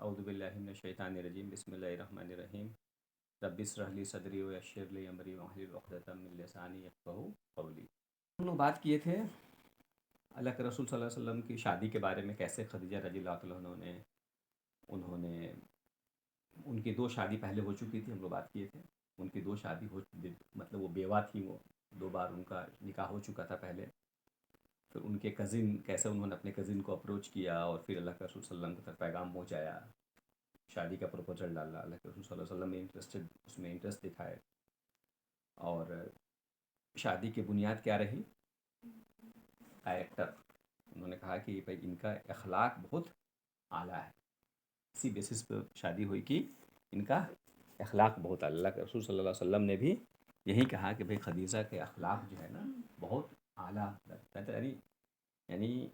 اعوذ باللہ من الشیطان الرجیم بسم اللہ الرحمن الرحیم رب اشرح لی صدری ویسر لی امری واحلل عقدۃ من لسانی یفقہوا قولی۔ ہم لوگ بات کیے تھے اللہ کے رسول صلی اللہ علیہ وسلم کی شادی کے بارے میں، کیسے خدیجہ رضی اللہ تعالیٰ عنہ انہوں نے ان کی 2 شادی پہلے ہو چکی تھی، ہم لوگ بات کیے تھے ان کی 2 شادی مطلب وہ بیوہ تھی، وہ 2 بار ان کا نکاح ہو چکا تھا پہلے۔ پھر ان کے کزن کیسے انہوں نے اپنے کزن کو اپروچ کیا اور پھر اللہ کے رسول صلی اللہ علیہ وسلم کو تک پیغام پہنچایا، شادی کا پروپوزل ڈالا، اللہ کے رسول صلی اللہ علیہ وسلم نے اس میں انٹرسٹ دکھائے۔ اور شادی کی بنیاد کیا رہی؟ کیریکٹر۔ انہوں نے کہا کہ بھائی ان کا اخلاق بہت اعلیٰ ہے، اسی بیسس پہ شادی ہوئی کہ ان کا اخلاق بہت اعلیٰ۔ اللہ کے رسول صلی اللہ علیہ وسلم نے بھی یہی کہا کہ بھائی خدیجہ کے اخلاق جو ہے نا بہت اعلیٰ، یعنی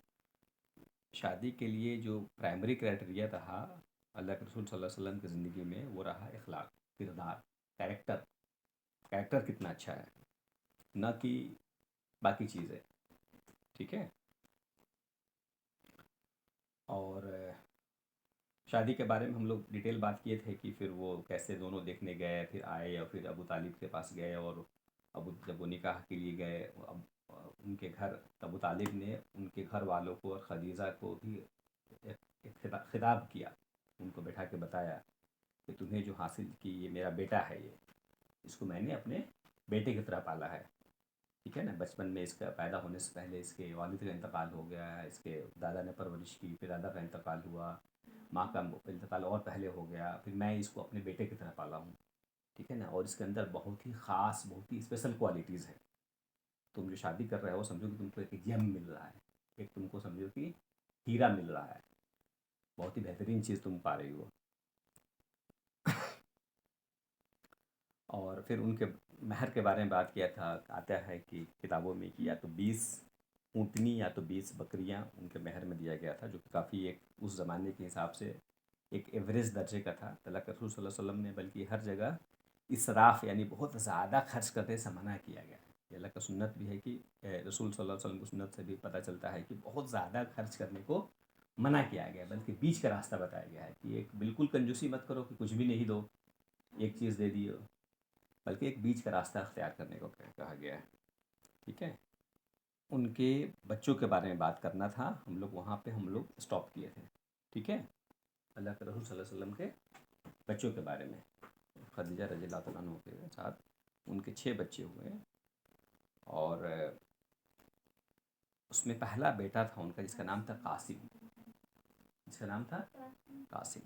شادی کے لیے جو پرائمری کرائٹیریا رہا اللہ کے رسول صلی اللہ علیہ وسلم کی زندگی میں، وہ رہا اخلاق، کردار، کیریکٹر کتنا اچھا ہے، نہ کہ باقی چیزیں، ٹھیک ہے۔ اور شادی کے بارے میں ہم لوگ ڈیٹیل بات کیے تھے کہ پھر وہ کیسے دونوں دیکھنے گئے، پھر آئے اور پھر ابو طالب کے پاس گئے، اور جب وہ نکاح کے لیے گئے ان کے گھر، ابو طالب نے ان کے گھر والوں کو اور خدیجہ کو بھی ایک خطاب کیا، ان کو بیٹھا کے بتایا کہ تمہیں جو حاصل کی یہ میرا بیٹا ہے، اس کو میں نے اپنے بیٹے کی طرح پالا ہے، ٹھیک ہے نا۔ بچپن میں اس کا پیدا ہونے سے پہلے اس کے والد کا انتقال ہو گیا ہے، اس کے دادا نے پرورش کی، پھر دادا کا انتقال ہوا، ماں کا انتقال اور پہلے ہو گیا، پھر میں اس کو اپنے بیٹے کی طرح پالا ہوں، ٹھیک ہے نا۔ اور اس کے اندر بہت ہی خاص، بہت ہی اسپیشل کوالٹیز ہیں۔ تم جو شادی کر رہے ہو سمجھو کہ تم کو ایک جیم مل رہا ہے، ایک تم کو سمجھو کہ ہیرا مل رہا ہے، بہت ہی بہترین چیز تم پا رہی ہو۔ اور پھر ان کے مہر کے بارے میں بات کیا تھا، آتا ہے کہ کتابوں میں کہ یا تو 20 اونٹنی یا تو 20 بکریاں ان کے مہر میں دیا گیا تھا، جو کہ کافی ایک اس زمانے کے حساب سے ایک ایوریج درجے کا تھا۔ اللہ کے رسول صلی اللہ علیہ وسلم نے بلکہ ہر جگہ اسراف یعنی بہت زیادہ خرچ کرنے سے منع کیا گیا ہے۔ یہ اللہ کا سنت بھی ہے کہ رسول صلی اللہ علیہ وسلم کی سنت سے بھی پتہ چلتا ہے کہ بہت زیادہ خرچ کرنے کو منع کیا گیا ہے، بلکہ بیچ کا راستہ بتایا گیا ہے کہ ایک بالکل کنجوسی مت کرو کہ کچھ بھی نہیں دو، ایک چیز دے دیو، بلکہ ایک بیچ کا راستہ اختیار کرنے کو کہا گیا ہے، ٹھیک ہے۔ ان کے بچوں کے بارے میں بات کرنا تھا، ہم لوگ وہاں پہ اسٹاپ کیے تھے، ٹھیک ہے۔ اللہ کے رسول صلی اللہ علیہ وسلم کے بچوں کے بارے میں، خدیجہ رضی اللہ تعالیٰ عنہ کے ساتھ ان کے 6 بچے ہوئے، اور اس میں پہلا بیٹا تھا ان کا جس کا نام تھا قاسم،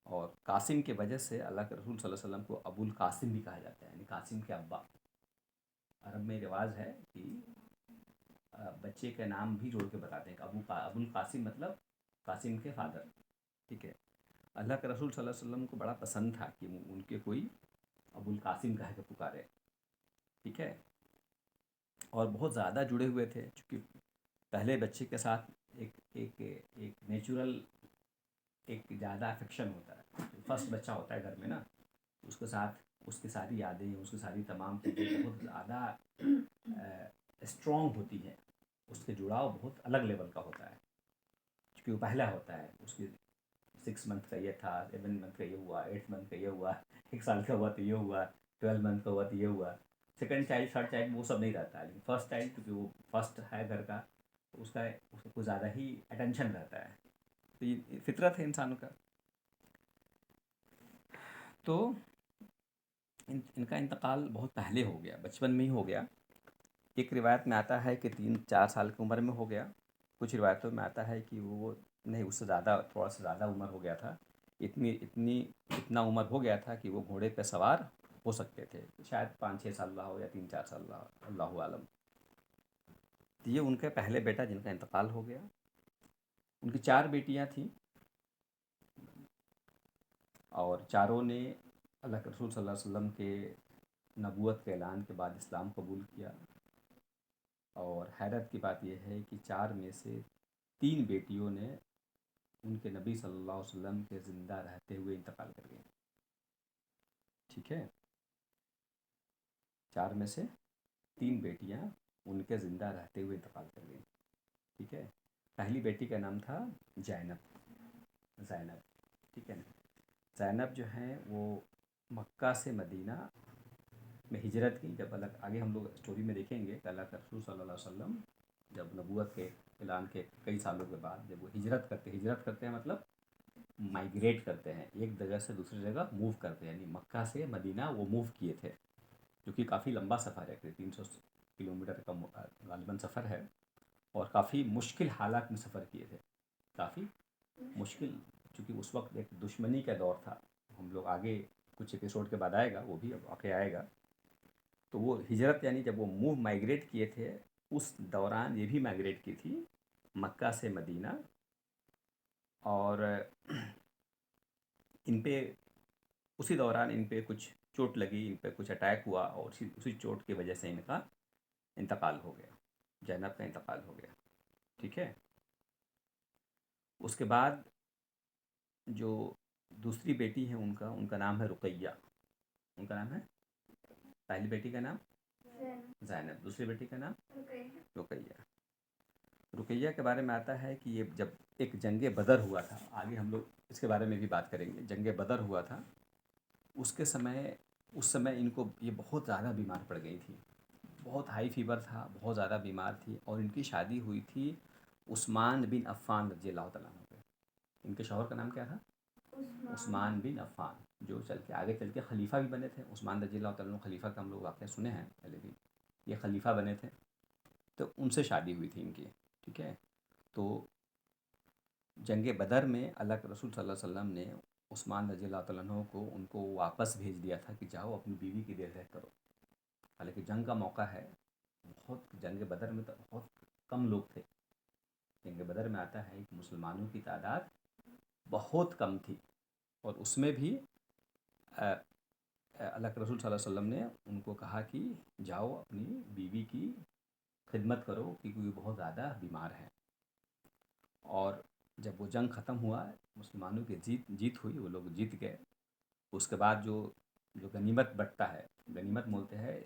اور قاسم کی وجہ سے اللہ کے رسول صلی اللہ علیہ وسلم کو ابو القاسم بھی کہا جاتا ہے، یعنی قاسم کے ابا۔ عرب میں رواج ہے کہ بچے کا نام بھی جوڑ کے بتاتے ہیں کہ ابو القاسم مطلب قاسم کے فادر، ٹھیک ہے۔ اللہ کے رسول صلی اللہ علیہ وسلم کو بڑا پسند تھا کہ ان کے کوئی ابو القاسم کہہ کے پکارے، ٹھیک ہے۔ اور بہت زیادہ جڑے ہوئے تھے، چونکہ پہلے بچے کے ساتھ ایک نیچرل ایک زیادہ افیکشن ہوتا ہے، فرسٹ بچہ ہوتا ہے گھر میں نا، اس کے ساتھ اس کی ساری یادیں، اس کی ساری تمام چیزیں بہت زیادہ اسٹرانگ ہوتی ہیں، اس کے جڑاؤ بہت الگ لیول کا ہوتا ہے، کیونکہ وہ پہلا ہوتا ہے، اس کی 6 منتھ کا یہ تھا، 7 منتھ کا یہ ہوا، 8 منتھ کا یہ ہوا، 1 سال کا ہوا تو یہ ہوا، 12 منتھ کا ہوا تو یہ ہوا۔ سیکنڈ چائلڈ، تھرڈ چائلڈ وہ سب نہیں رہتا ہے، لیکن فرسٹ چائلڈ کیونکہ وہ فرسٹ ہے گھر کا، اس کو کچھ زیادہ ہی اٹینشن رہتا ہے، تو یہ فطرت ہے انسانوں کا۔ تو ان کا انتقال بہت پہلے ہو گیا، بچپن میں ہی ہو گیا۔ ایک روایت میں آتا ہے کہ 3-4 سال کی عمر میں ہو گیا، کچھ روایتوں میں آتا ہے کہ وہ نہیں، اس سے زیادہ، تھوڑا سا زیادہ عمر ہو گیا تھا، اتنا عمر ہو گیا تھا کہ وہ گھوڑے پہ سوار ہو سکتے تھے، شاید 5-6 سال رہا ہو یا 3-4 سال رہا، اللہ عالم۔ تو یہ ان کے پہلے بیٹا جن کا انتقال ہو گیا۔ ان کی 4 بیٹیاں تھیں، اور چاروں نے اللہ کے رسول صلی اللہ علیہ وسلم کے نبوت کے اعلان کے بعد اسلام قبول کیا۔ اور حیرت کی بات یہ ہے کہ 4 میں سے 3 بیٹیوں نے ان کے نبی صلی اللہ علیہ وسلم کے زندہ رہتے ہوئے انتقال کر گئے، ٹھیک ہے۔ 4 میں سے 3 بیٹیاں ان کے زندہ رہتے ہوئے انتقال کر گئیں، ٹھیک ہے۔ پہلی بیٹی کا نام تھا زینب، ٹھیک ہے نا. زینب جو ہیں وہ مکہ سے مدینہ میں ہجرت کی. جب آگے ہم لوگ اسٹوری میں دیکھیں گے کہ اللہ کے رسول صلی اللہ علیہ وسلم جب نبوت کے اعلان کے کئی سالوں کے بعد جب وہ ہجرت کرتے ہیں مطلب مائگریٹ کرتے ہیں، ایک جگہ سے دوسری جگہ موو کرتے ہیں، یعنی مکہ سے مدینہ وہ موو کیے تھے، جو کہ کافی لمبا سفر ہے، 300 کلومیٹر کا غالباً سفر ہے، اور کافی مشکل حالات میں سفر کیے تھے، کافی مشکل، چونکہ اس وقت ایک دشمنی کا دور تھا. ہم لوگ آگے کچھ ایپیسوڈ کے بعد آئے گا، وہ بھی واقعہ آئے گا. تو وہ ہجرت یعنی جب وہ موو مائگریٹ کیے تھے اس دوران یہ بھی مائگریٹ کی تھی مکہ سے مدینہ. اور ان پہ اسی دوران ان پہ کچھ چوٹ لگی، ان پہ کچھ اٹیک ہوا، اور اسی چوٹ کی وجہ سے ان کا انتقال ہو گیا، زینب کا انتقال ہو گیا. ٹھیک ہے. اس کے بعد جو دوسری بیٹی ہے ان کا نام ہے رقیہ. ان کا نام ہے، پہلی بیٹی کا نام زینب، دوسری بیٹی کا نام رقیہ. رقیہ کے بارے میں آتا ہے کہ یہ جب ایک جنگ بدر ہوا تھا، آگے ہم لوگ اس کے بارے میں بھی بات کریں گے. جنگ بدر ہوا تھا، اس سمے ان کو یہ بہت زیادہ بیمار پڑ گئی تھی، بہت ہائی فیور تھا، بہت زیادہ بیمار تھی. اور ان کی شادی ہوئی تھی عثمان بن عفان رضی اللہ تعالیٰ عنہ پہ. ان کے شوہر کا نام کیا تھا؟ عثمان بن عفان، جو آگے چل کے خلیفہ بھی بنے تھے. عثمان رضی اللہ تعالیٰ عنہ خلیفہ کا ہم لوگ واقعہ سنے ہیں پہلے بھی، یہ خلیفہ بنے تھے. تو ان سے شادی ہوئی تھی ان کی. ٹھیک ہے. تو جنگ بدر میں اللہ کے رسول صلی اللہ علیہ وسلم نے عثمان رضی اللہ تعالیٰ عنہ کو ان کو واپس بھیج دیا تھا کہ جاؤ اپنی بیوی کی دیکھ ریکھ کرو. حالانکہ جنگ کا موقع ہے، جنگ بدر میں تو بہت کم لوگ تھے. جنگ بدر میں آتا ہے کہ مسلمانوں کی تعداد بہت کم تھی، اور اس میں بھی اللہ کے رسول صلی اللہ علیہ وسلم نے ان کو کہا کہ جاؤ اپنی بیوی کی خدمت کرو کیونکہ وہ بہت زیادہ بیمار ہے. اور جب وہ جنگ ختم ہوا، مسلمانوں کی جیت ہوئی، وہ لوگ جیت گئے. اس کے بعد جو غنیمت بٹتا ہے، غنیمت بولتے ہیں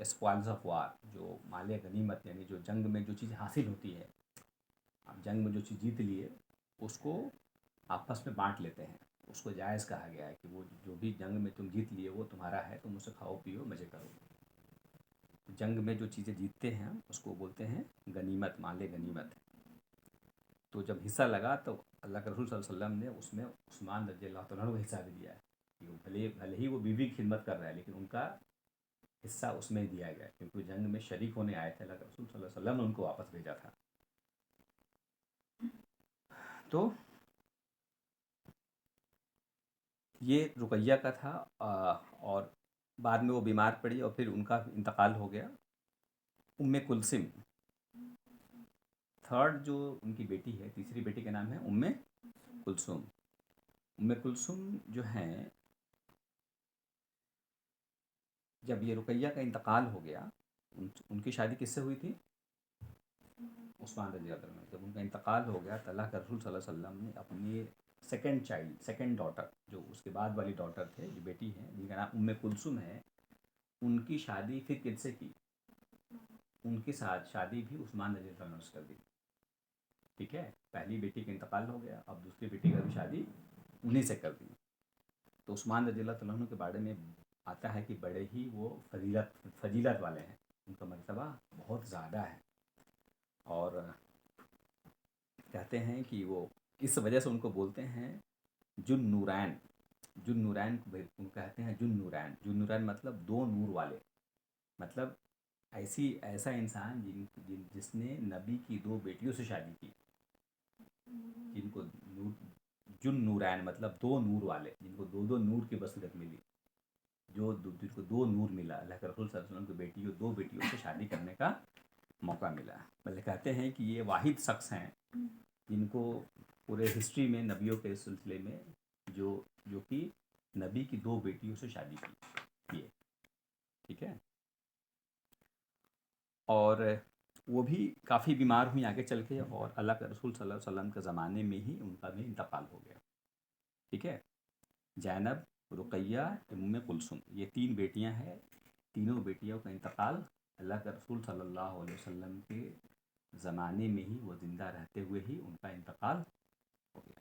اسپوائلز آف وار، جو مال غنیمت، یعنی جو جنگ میں جو چیز حاصل ہوتی ہے، آپ جنگ میں جو چیز جیت لیے اس کو آپس میں بانٹ لیتے ہیں. اس کو جائز کہا گیا ہے کہ وہ جو بھی جنگ میں تم جیت لیے وہ تمہارا ہے، تم اسے کھاؤ پیو مزے کرو. جنگ میں جو چیزیں جیتتے ہیں اس کو بولتے ہیں غنیمت، مال غنیمت. تو جب حصہ لگا تو اللہ کے رسول صلی اللہ علیہ وسلم نے اس میں عثمان رضی اللہ تعالیٰ عنہ کو حصہ بھی دیا ہے. بھلے ہی وہ بیوی کی خدمت کر رہا ہے، لیکن ان کا حصہ اس میں دیا گیا کیونکہ وہ جنگ میں شریک ہونے آئے تھے. اللہ کے رسول صلی اللہ علیہ وسلم نے ان کو واپس بھیجا تھا. تو یہ رقیہ کا تھا. اور بعد میں وہ بیمار پڑی اور پھر ان کا انتقال ہو گیا. ام کلثوم تھرڈ جو ان کی بیٹی ہے، تیسری بیٹی کا نام ہے ام کلثوم. ام کلثوم جو ہیں، جب یہ رقیہ کا انتقال ہو گیا، ان کی شادی کس سے ہوئی تھی؟ عثمان رضی اللہ عنہ. جب ان کا انتقال ہو گیا تو اللہ کے رسول صلی اللہ علیہ وسلم نے اپنی سیکنڈ ڈاٹر، جو اس کے بعد والی ڈاٹر تھے، جو بیٹی ہیں جن کا نام ام کلثوم ہے، ان کی شادی پھر کن سے کی؟ ان کے ساتھ شادی بھی عثمان رضی اللہ عنہ سے کر دی. ٹھیک ہے. پہلی بیٹی کا انتقال ہو گیا، اب دوسری بیٹی کا بھی شادی انہیں سے کر دی. تو عثمان رضی اللہ تعالیٰ عنہ کے بارے میں آتا ہے کہ بڑے ہی وہ فضیلت والے ہیں، ان کا مرتبہ بہت زیادہ ہے. اور کہتے ہیں کہ وہ اس وجہ سے ان کو بولتے ہیں جن نورین. جن نورین کو کہتے ہیں جن نورین مطلب دو نور والے، مطلب ایسا انسان جس نے نبی کی دو بیٹیوں سے شادی کی، جن کو جن نورین مطلب دو نور والے، جن کو دو نور کی بصیرت ملی، جن کو دو نور ملا. اللہ کے رسول صلی اللہ علیہ وسلم کو دو بیٹیوں سے شادی کرنے کا موقع ملا. بلکہ کہتے ہیں کہ یہ واحد شخص ہیں جن کو پورے ہسٹری میں نبیوں کے سلسلے میں جو کہ نبی کی دو بیٹیوں سے شادی کی. ٹھیک ہے. اور وہ بھی کافی بیمار ہوئی آگے چل کے، اور اللہ کے رسول صلی اللہ علیہ وسلم کے زمانے میں ہی ان کا بھی انتقال ہو گیا. ٹھیک ہے. زینب، رقیہ، ام کلثوم، یہ تین بیٹیاں ہیں. تینوں بیٹیوں کا انتقال اللہ کے رسول صلی اللہ علیہ وسلم کے زمانے میں ہی، وہ زندہ رہتے ہوئے ہی ان کا انتقال ہو گیا.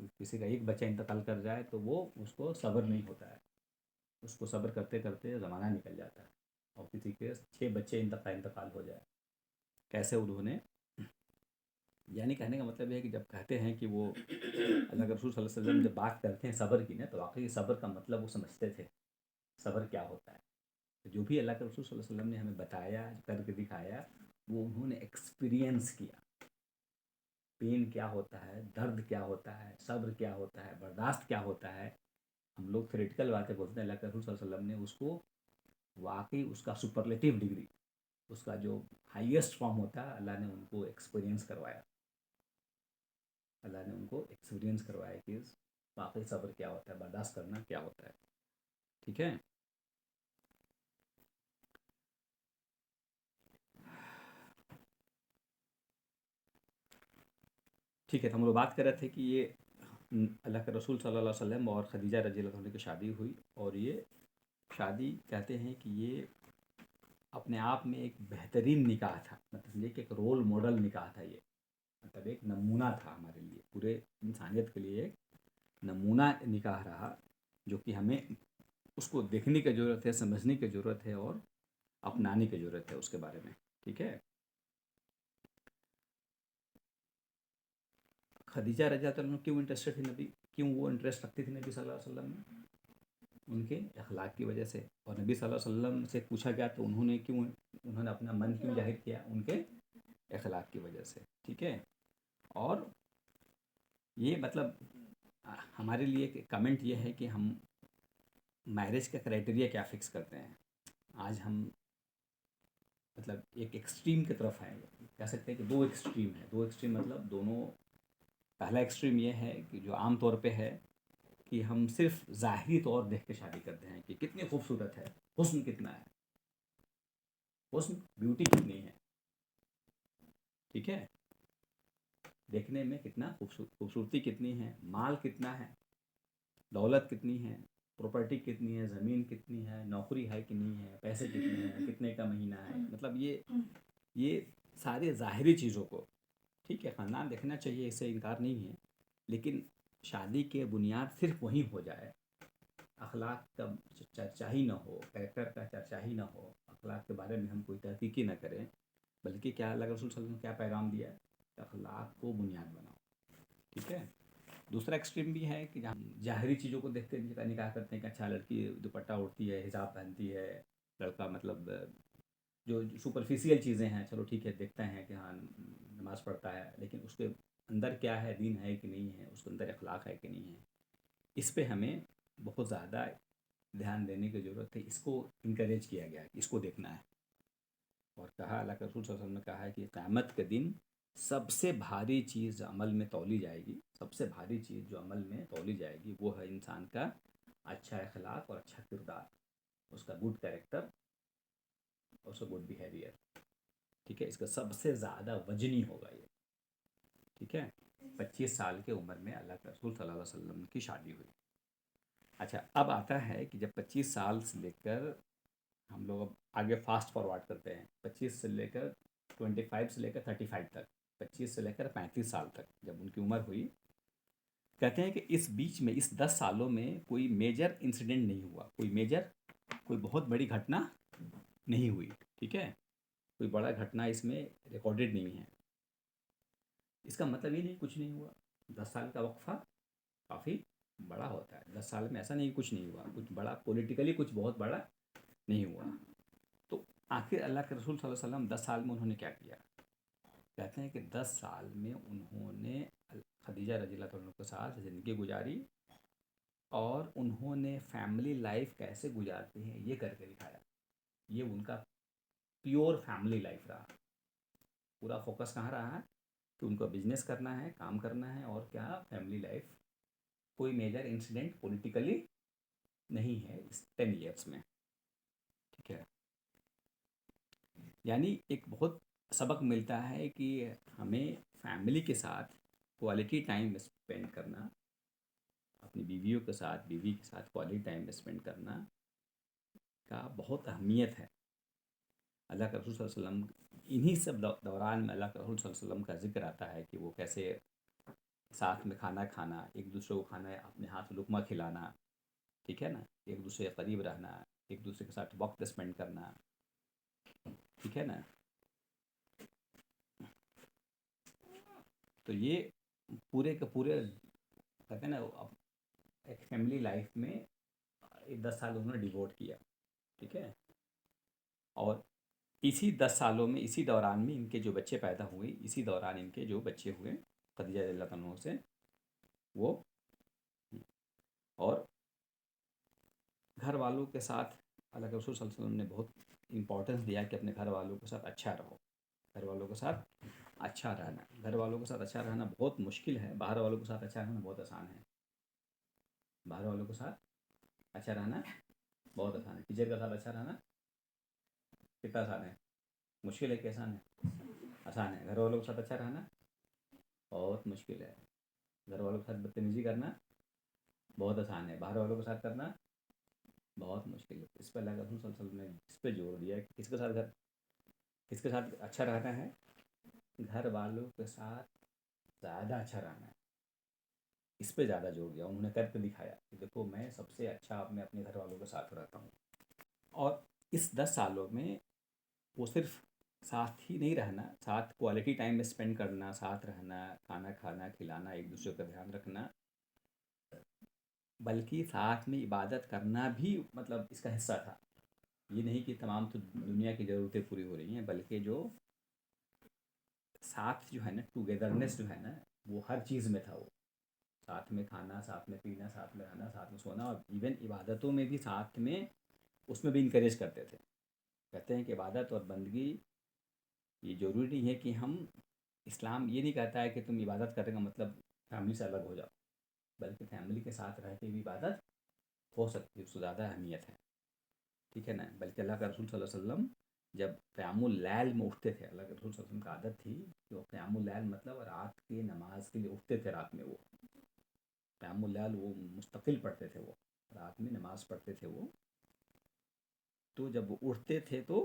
کسی کا ایک بچہ انتقال کر جائے تو وہ اس کو صبر نہیں ہوتا ہے، اس کو صبر کرتے کرتے زمانہ نکل جاتا ہے، اور کسی کے 6 بچے انتقال ہو جائے، کیسے انہوں نے، یعنی کہنے کا مطلب یہ ہے کہ جب کہتے ہیں کہ وہ اللہ کے رسول صلی اللہ علیہ وسلم جب بات کرتے ہیں صبر کی نا، تو واقعی صبر کا مطلب وہ سمجھتے تھے، صبر کیا ہوتا ہے، جو بھی اللہ کے رسول صلی اللہ علیہ وسلم نے ہمیں بتایا، کر کے دکھایا، وہ انہوں نے ایکسپیرینس کیا، پین کیا ہوتا ہے، درد کیا ہوتا ہے، صبر کیا ہوتا ہے، برداشت کیا ہوتا ہے۔ ہم لوگ تھیوریٹیکل باتیں بولتے ہیں، اللہ کے رسول صلی اللہ علیہ وسلم نے اس کو واقعی اس کا سپرلیٹیو ڈگری، اس کا جو ہائیسٹ فارم ہوتا ہے، اللہ نے ان کو ایکسپیرینس کروایا، اللہ نے ان کو ایکسپیرینس کروایا کہ واقعی صبر کیا ہوتا ہے، برداشت کرنا کیا ہوتا ہے، ٹھیک ہے۔ ٹھیک ہے، تو ہم لوگ بات کر رہے تھے کہ یہ اللہ کے رسول صلی اللہ علیہ وسلم اور خدیجہ رضی اللہ عنہ کی شادی ہوئی، اور یہ شادی کہتے ہیں کہ یہ اپنے آپ میں ایک بہترین نکاح تھا، مطلب یہ کہ ایک رول ماڈل نکاح تھا، یہ مطلب ایک نمونہ تھا ہمارے لیے، پورے انسانیت کے لیے ایک نمونہ نکاح رہا، جو کہ ہمیں اس کو دیکھنے کی ضرورت ہے، سمجھنے کی ضرورت ہے، اور اپنانے کی ضرورت ہے اس کے بارے میں، ٹھیک ہے۔ خدیجہ رضی اللہ عنہ کیوں انٹرسٹڈ تھی نبی، کیوں وہ انٹرسٹ رکھتی تھی نبی صلی اللہ علیہ وسلم میں؟ ان کے اخلاق کی وجہ سے، اور نبی صلی اللہ علیہ وسلم سے پوچھا گیا تو انہوں نے اپنا من کیوں ظاہر کیا؟ ان کے اخلاق کی وجہ سے، ٹھیک ہے۔ اور یہ مطلب ہمارے لیے ایک کمنٹ یہ ہے کہ ہم میرج کا کرائٹیریا کیا فکس کرتے ہیں۔ آج ہم مطلب ایک ایکسٹریم کی طرف ہیں، کہہ سکتے ہیں کہ دو ایکسٹریم ہیں، دو ایکسٹریم مطلب دونوں، پہلا ایکسٹریم یہ ہے کہ جو عام طور پہ ہے کہ ہم صرف ظاہری طور دیکھ کے شادی کرتے ہیں کہ کتنی خوبصورت ہے، حسن کتنا ہے، حسن بیوٹی کتنی ہے، ٹھیک ہے، دیکھنے میں کتنا خوبصورتی کتنی ہے، مال کتنا ہے، دولت کتنی ہے، پراپرٹی کتنی ہے، زمین کتنی ہے، نوکری ہے کہ نہیں ہے، پیسے کتنے ہیں، کتنے کا مہینہ ہے، مطلب یہ سارے ظاہری چیزوں کو، ٹھیک ہے، خاندان دیکھنا چاہیے، اس سے انکار نہیں ہے، لیکن شادی کے بنیاد صرف وہیں ہو جائے، اخلاق کا چرچا ہی نہ ہو، کریکٹر کا چرچا ہی نہ ہو، اخلاق کے بارے میں ہم کوئی تحقیق ہی نہ کریں، بلکہ کیا اللہ کے رسول صلی اللہ علیہ وسلم نے کیا پیغام دیا ہے، اخلاق کو بنیاد بناؤ، ٹھیک ہے۔ دوسرا ایکسٹریم بھی ہے کہ جہاں ظاہری چیزوں کو دیکھتے ہیں، نکاح کرتے ہیں کہ اچھا لڑکی دوپٹہ اوڑھتی ہے، حجاب پہنتی ہے، لڑکا مطلب جو سپرفیشیل چیزیں ہیں، چلو ٹھیک ہے، دیکھتے ہیں کہ ہاں نماز پڑھتا ہے، لیکن اس کے اندر کیا ہے، دین ہے کہ نہیں ہے، اس کے اندر اخلاق ہے کہ نہیں ہے، اس پہ ہمیں بہت زیادہ دھیان دینے کی ضرورت ہے، اس کو انکریج کیا گیا ہے کہ اس کو دیکھنا ہے، اور کہا اللہ کے رسول صلی اللہ علیہ وسلم نے کہا ہے کہ قیامت کے دن سب سے بھاری چیز جو عمل میں تولی جائے گی، سب سے بھاری چیز جو عمل میں تولی جائے گی، وہ ہے انسان کا اچھا اخلاق اور اچھا کردار، اس کا گڈ کریکٹر، اس کا گڈ بیہیویئر، ٹھیک ہے، اس کا سب سے زیادہ وزنی ہوگا یہ، ٹھیک ہے۔ 25 سال کے عمر میں اللہ کے رسول صلی اللہ علیہ وسلم کی شادی ہوئی۔ اچھا، اب آتا ہے کہ جب 25 سال سے لے کر ہم لوگ اب آگے فاسٹ فارورڈ کرتے ہیں، 25 سے لے کر 25 سے لے کر 35 تک، 25 سے لے کر 35 سال تک جب ان کی عمر ہوئی، کہتے ہیں کہ اس بیچ میں، اس 10 سالوں میں کوئی میجر انسیڈنٹ نہیں ہوا، کوئی بہت بڑی گھٹنا نہیں ہوئی، ٹھیک ہے، کوئی بڑا گھٹنا اس میں ریکارڈڈ نہیں ہے۔ اس کا مطلب یہ نہیں کچھ نہیں ہوا، 10 سال کا وقفہ کافی بڑا ہوتا ہے، 10 سال میں ایسا نہیں کچھ نہیں ہوا، کچھ بڑا پولیٹیکلی کچھ بہت بڑا نہیں ہوا۔ تو آخر اللہ کے رسول صلی اللہ علیہ وسلم 10 سال میں انہوں نے کیا کیا؟ کہتے ہیں کہ 10 سال میں انہوں نے خدیجہ رضی اللہ عنہ کے ساتھ زندگی گزاری، اور انہوں نے فیملی لائف کیسے گزارتے ہیں یہ کر کے دکھایا، یہ ان کا پیور فیملی لائف رہا، پورا فوکس کہاں رہا کہ ان کو بزنس کرنا ہے، کام کرنا ہے، اور کیا فیملی لائف، کوئی میجر انسیڈنٹ پولیٹیکلی نہیں ہے اس 10 ایئرس میں، ٹھیک ہے۔ یعنی ایک بہت سبق ملتا ہے کہ ہمیں فیملی کے ساتھ کوالٹی ٹائم اسپینڈ کرنا، اپنی بیویوں کے ساتھ، بیوی کے ساتھ کوالٹی ٹائم اسپینڈ کرنا کا بہت اہمیت ہے۔ اللہ کے رسول صلی اللہ علیہ وسلم انہی سب دوران میں اللہ کے رسول صلی اللہ علیہ وسلم کا ذکر آتا ہے کہ وہ کیسے ساتھ میں کھانا کھانا، ایک دوسرے کو کھانا اپنے ہاتھ لقمہ کھلانا، ٹھیک ہے نا، ایک دوسرے کے قریب رہنا، ایک دوسرے کے ساتھ وقت اسپینڈ کرنا، ٹھیک ہے نا. تو یہ پورے کے پورے کہتے ہیں نا ایک فیملی لائف میں 10 سال انہوں نے ڈیووٹ کیا، ٹھیک ہے. اور اسی 10 سالوں میں، اسی دوران میں ان کے جو بچے پیدا ہوئے، اسی دوران ان کے جو بچے ہوئے خدیجہ رضی اللہ عنہ سے، وہ اور گھر والوں کے ساتھ اللہ کے رسول صلی اللہ علیہ وسلم نے بہت امپورٹنس دیا کہ اپنے گھر والوں کے ساتھ اچھا رہو. گھر والوں کے ساتھ اچھا رہنا، گھر والوں کے ساتھ اچھا رہنا بہت مشکل ہے، باہر والوں کے ساتھ اچھا رہنا بہت آسان ہے. باہر والوں کے ساتھ اچھا رہنا بہت آسان ہے. ٹیچر کے ساتھ اچھا رہنا کتنا آسان ہے؟ مشکل ہے کہ آسان ہے؟ آسان ہے. گھر والوں کے ساتھ اچھا رہنا بہت مشکل ہے. گھر والوں کے ساتھ بدتمیزی کرنا بہت آسان ہے. باہر والوں کے ساتھ کرنا بہت مشکل ہے. اس پہ اللہ کے رسول صلی اللہ علیہ وسلم نے اس پہ زور دیا کہ کس کے ساتھ اچھا رہنا ہے؟ گھر والوں کے ساتھ زیادہ اچھا رہنا ہے. اس پہ زیادہ زور دیا. انہوں نے کر کے دکھایا کہ دیکھو میں سب سے اچھا اپنے گھر والوں کے ساتھ رہتا ہوں. اور اس 10 سالوں میں وہ صرف ساتھ ہی نہیں رہنا، ساتھ کوالٹی ٹائم اسپینڈ کرنا، ساتھ رہنا، کھانا کھانا کھلانا، ایک دوسرے کا دھیان رکھنا، بلکہ ساتھ میں عبادت کرنا بھی مطلب اس کا حصہ تھا. یہ نہیں کہ تمام تو دنیا کی ضرورتیں پوری ہو رہی ہیں، بلکہ جو ساتھ جو ہے نا، ٹوگیدرنیس جو ہے نا، وہ ہر چیز میں تھا. وہ ساتھ میں کھانا، ساتھ میں پینا، ساتھ میں رہنا، ساتھ میں سونا، اور ایون عبادتوں میں بھی ساتھ میں اس میں بھی انکریج کرتے تھے. کہتے ہیں کہ عبادت اور بندگی یہ ضروری نہیں ہے کہ ہم، اسلام یہ نہیں کہتا ہے کہ تم عبادت کرنے کا مطلب فیملی سے الگ ہو جاؤ، بلکہ فیملی کے ساتھ رہ کے بھی عبادت ہو سکتی ہے. اس سے زیادہ اہمیت ہے، ٹھیک ہے نا. بلکہ اللہ کا رسول صلی اللہ علیہ وسلم جب قیام اللیل میں اٹھتے تھے، اللہ کے رسول صلی اللہ علیہ وسلم کا عادت تھی کہ وہ قیام اللیل مطلب رات کی نماز کے لیے اٹھتے تھے. رات میں وہ قیام اللیل وہ مستقل پڑھتے تھے، وہ رات میں نماز پڑھتے تھے وہ. تو جب وہ اٹھتے تھے تو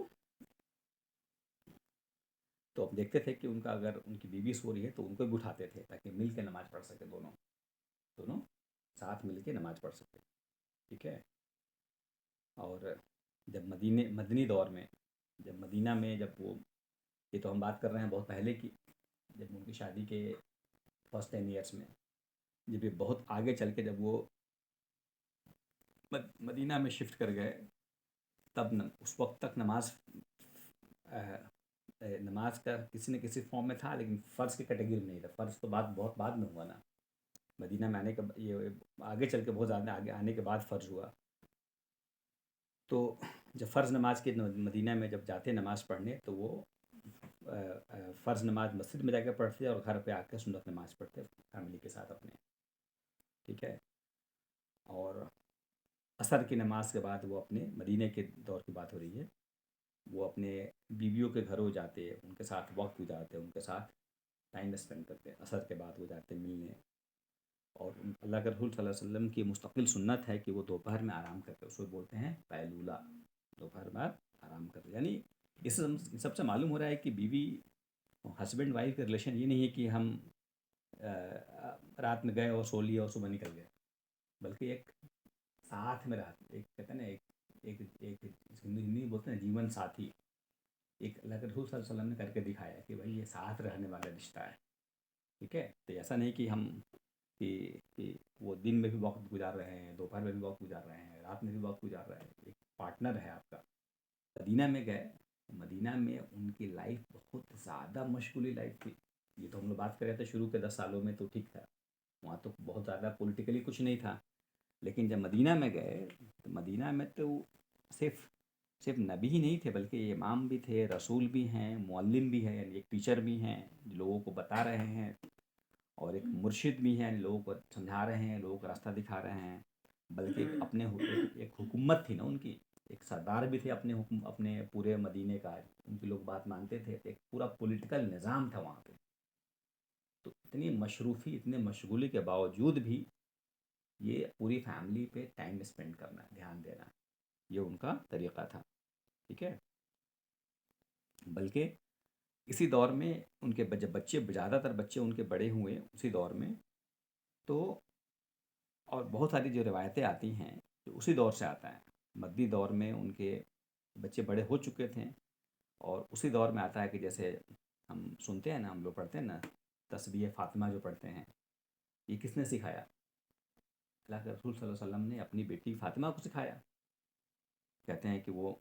اب دیکھتے تھے کہ ان کا اگر ان کی بیوی سو رہی ہے تو ان کو بھی اٹھاتے تھے تاکہ مل کے نماز پڑھ سکے. دونوں ساتھ مل کے نماز پڑھ سکے، ٹھیک ہے. اور جب مدنی دور میں، جب مدینہ میں، جب وہ، یہ تو ہم بات کر رہے ہیں بہت پہلے کی، جب ان کی شادی کے فرسٹ 10 ایئرس میں، جب یہ بہت آگے چل کے جب وہ مدینہ میں شفٹ کر گئے، تب اس وقت تک نماز کا کسی نہ کسی فارم میں تھا، لیکن فرض کی کیٹیگری میں نہیں تھا. فرض تو بہت بعد میں ہوا نا. مدینہ میں آنے کے یہ آگے چل کے بہت زیادہ آگے آنے کے بعد فرض ہوا. تو جب فرض نماز کے مدینہ میں جب جاتے نماز پڑھنے، تو وہ فرض نماز مسجد میں جا کے پڑھتے اور گھر پہ آ کے سنت نماز پڑھتے فیملی کے ساتھ اپنے، ٹھیک ہے. اور عصر کی نماز کے بعد وہ اپنے مدینہ کے دور کی بات ہو رہی ہے، وہ اپنے بیویوں کے گھروں جاتے، ان کے ساتھ وقت گزارتے، ان کے ساتھ ٹائم اسپینڈ کرتے. عصر کے بعد وہ جاتے ملنے. اور اللہ کے رسول صلی اللہ علیہ وسلم کی مستقل سنت ہے کہ وہ دوپہر میں آرام کرتے. اس کو بولتے ہیں قیلولہ، دوپہر بعد آرام کرتے. یعنی اس سب سے معلوم ہو رہا ہے کہ بیوی ہسبینڈ وائف کا ریلیشن یہ نہیں ہے کہ ہم رات میں گئے اور سو لیے اور صبح نکل گئے، بلکہ ایک ساتھ میں رہتے. ایک کہتے ہیں نا ایک ہندی بولتے ہیں جیون ساتھی. ایک اللہ کے رسول صلی اللہ علیہ وسلم نے کر کے دکھایا کہ بھائی یہ ساتھ رہنے والا رشتہ ہے، ٹھیک ہے. تو ایسا نہیں کہ ہم کہ وہ دن میں بھی وقت گزار رہے ہیں، دوپہر میں بھی وقت گزار رہے ہیں، رات میں بھی وقت گزار رہے ہیں. ایک پارٹنر ہے آپ کا. مدینہ میں گئے، مدینہ میں ان کی لائف بہت زیادہ مشغولی لائف تھی. یہ تو ہم لوگ بات کر رہے تھے شروع کے 10 سالوں میں تو ٹھیک تھا، وہاں تو بہت زیادہ پولیٹیکلی کچھ نہیں تھا. لیکن جب مدینہ میں گئے تو مدینہ میں تو صرف نبی ہی نہیں تھے، بلکہ امام بھی تھے، رسول بھی ہیں، معلم بھی ہیں، یعنی ایک ٹیچر بھی ہیں جو لوگوں کو بتا رہے ہیں، اور ایک مرشد بھی ہیں، لوگوں کو سمجھا رہے ہیں، لوگوں کو راستہ دکھا رہے ہیں. بلکہ ایک حکومت تھی نا ان کی، ایک سردار بھی تھے اپنے پورے مدینے کا، ان کی لوگ بات مانتے تھے. ایک پورا پولیٹیکل نظام تھا وہاں پہ. تو اتنی مصروفی، اتنے مشغولی کے باوجود بھی یہ پوری فیملی پہ ٹائم اسپینڈ کرنا، دھیان دینا، یہ ان کا طریقہ تھا، ٹھیک ہے. بلکہ اسی دور میں ان کے جب بچے، زیادہ تر بچے ان کے بڑے ہوئے اسی دور میں، تو اور بہت ساری جو روایتیں آتی ہیں جو اسی دور سے آتا ہے، مدی دور میں ان کے بچے بڑے ہو چکے تھے، اور اسی دور میں آتا ہے کہ جیسے ہم سنتے ہیں نا، ہم لوگ پڑھتے ہیں نا تسبیح فاطمہ جو پڑھتے ہیں، یہ کس نے سکھایا؟ اللہ کے رسول صلی اللہ علیہ وسلم نے اپنی بیٹی فاطمہ کو سکھایا۔ کہتے ہیں کہ وہ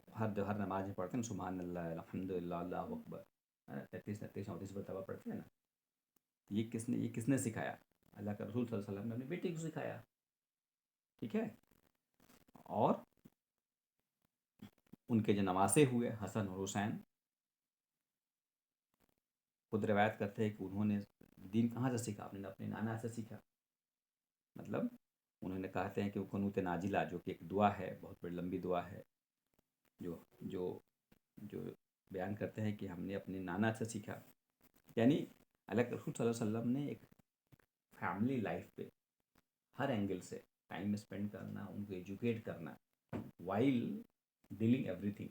ہر نماز میں پڑھتے ہیں سبحان اللہ الحمد للہ اللہ اکبر، 33 34 مرتبہ پڑھتے ہیں نا، یہ کس نے سکھایا؟ اللہ کے رسول صلی اللہ علیہ وسلم نے اپنی بیٹی کو سکھایا، ٹھیک ہے؟ اور ان کے جو نواسے ہوئے حسن اور حسین، خود روایت کرتے ہیں کہ انہوں نے دین کہاں سے سیکھا؟ اپنے نانا سے سیکھا۔ مطلب انہوں نے کہتے ہیں کہ وہ قنوت نازلہ جو کہ ایک دعا ہے، بہت بڑی لمبی دعا ہے، جو جو جو بیان کرتے ہیں کہ ہم نے اپنے نانا سے سیکھا۔ یعنی اللہ کے رسول صلی اللہ علیہ وسلم نے ایک فیملی لائف پہ ہر اینگل سے ٹائم اسپینڈ کرنا، ان کو ایجوکیٹ کرنا، وائل ڈیلنگ ایوری تھنگ،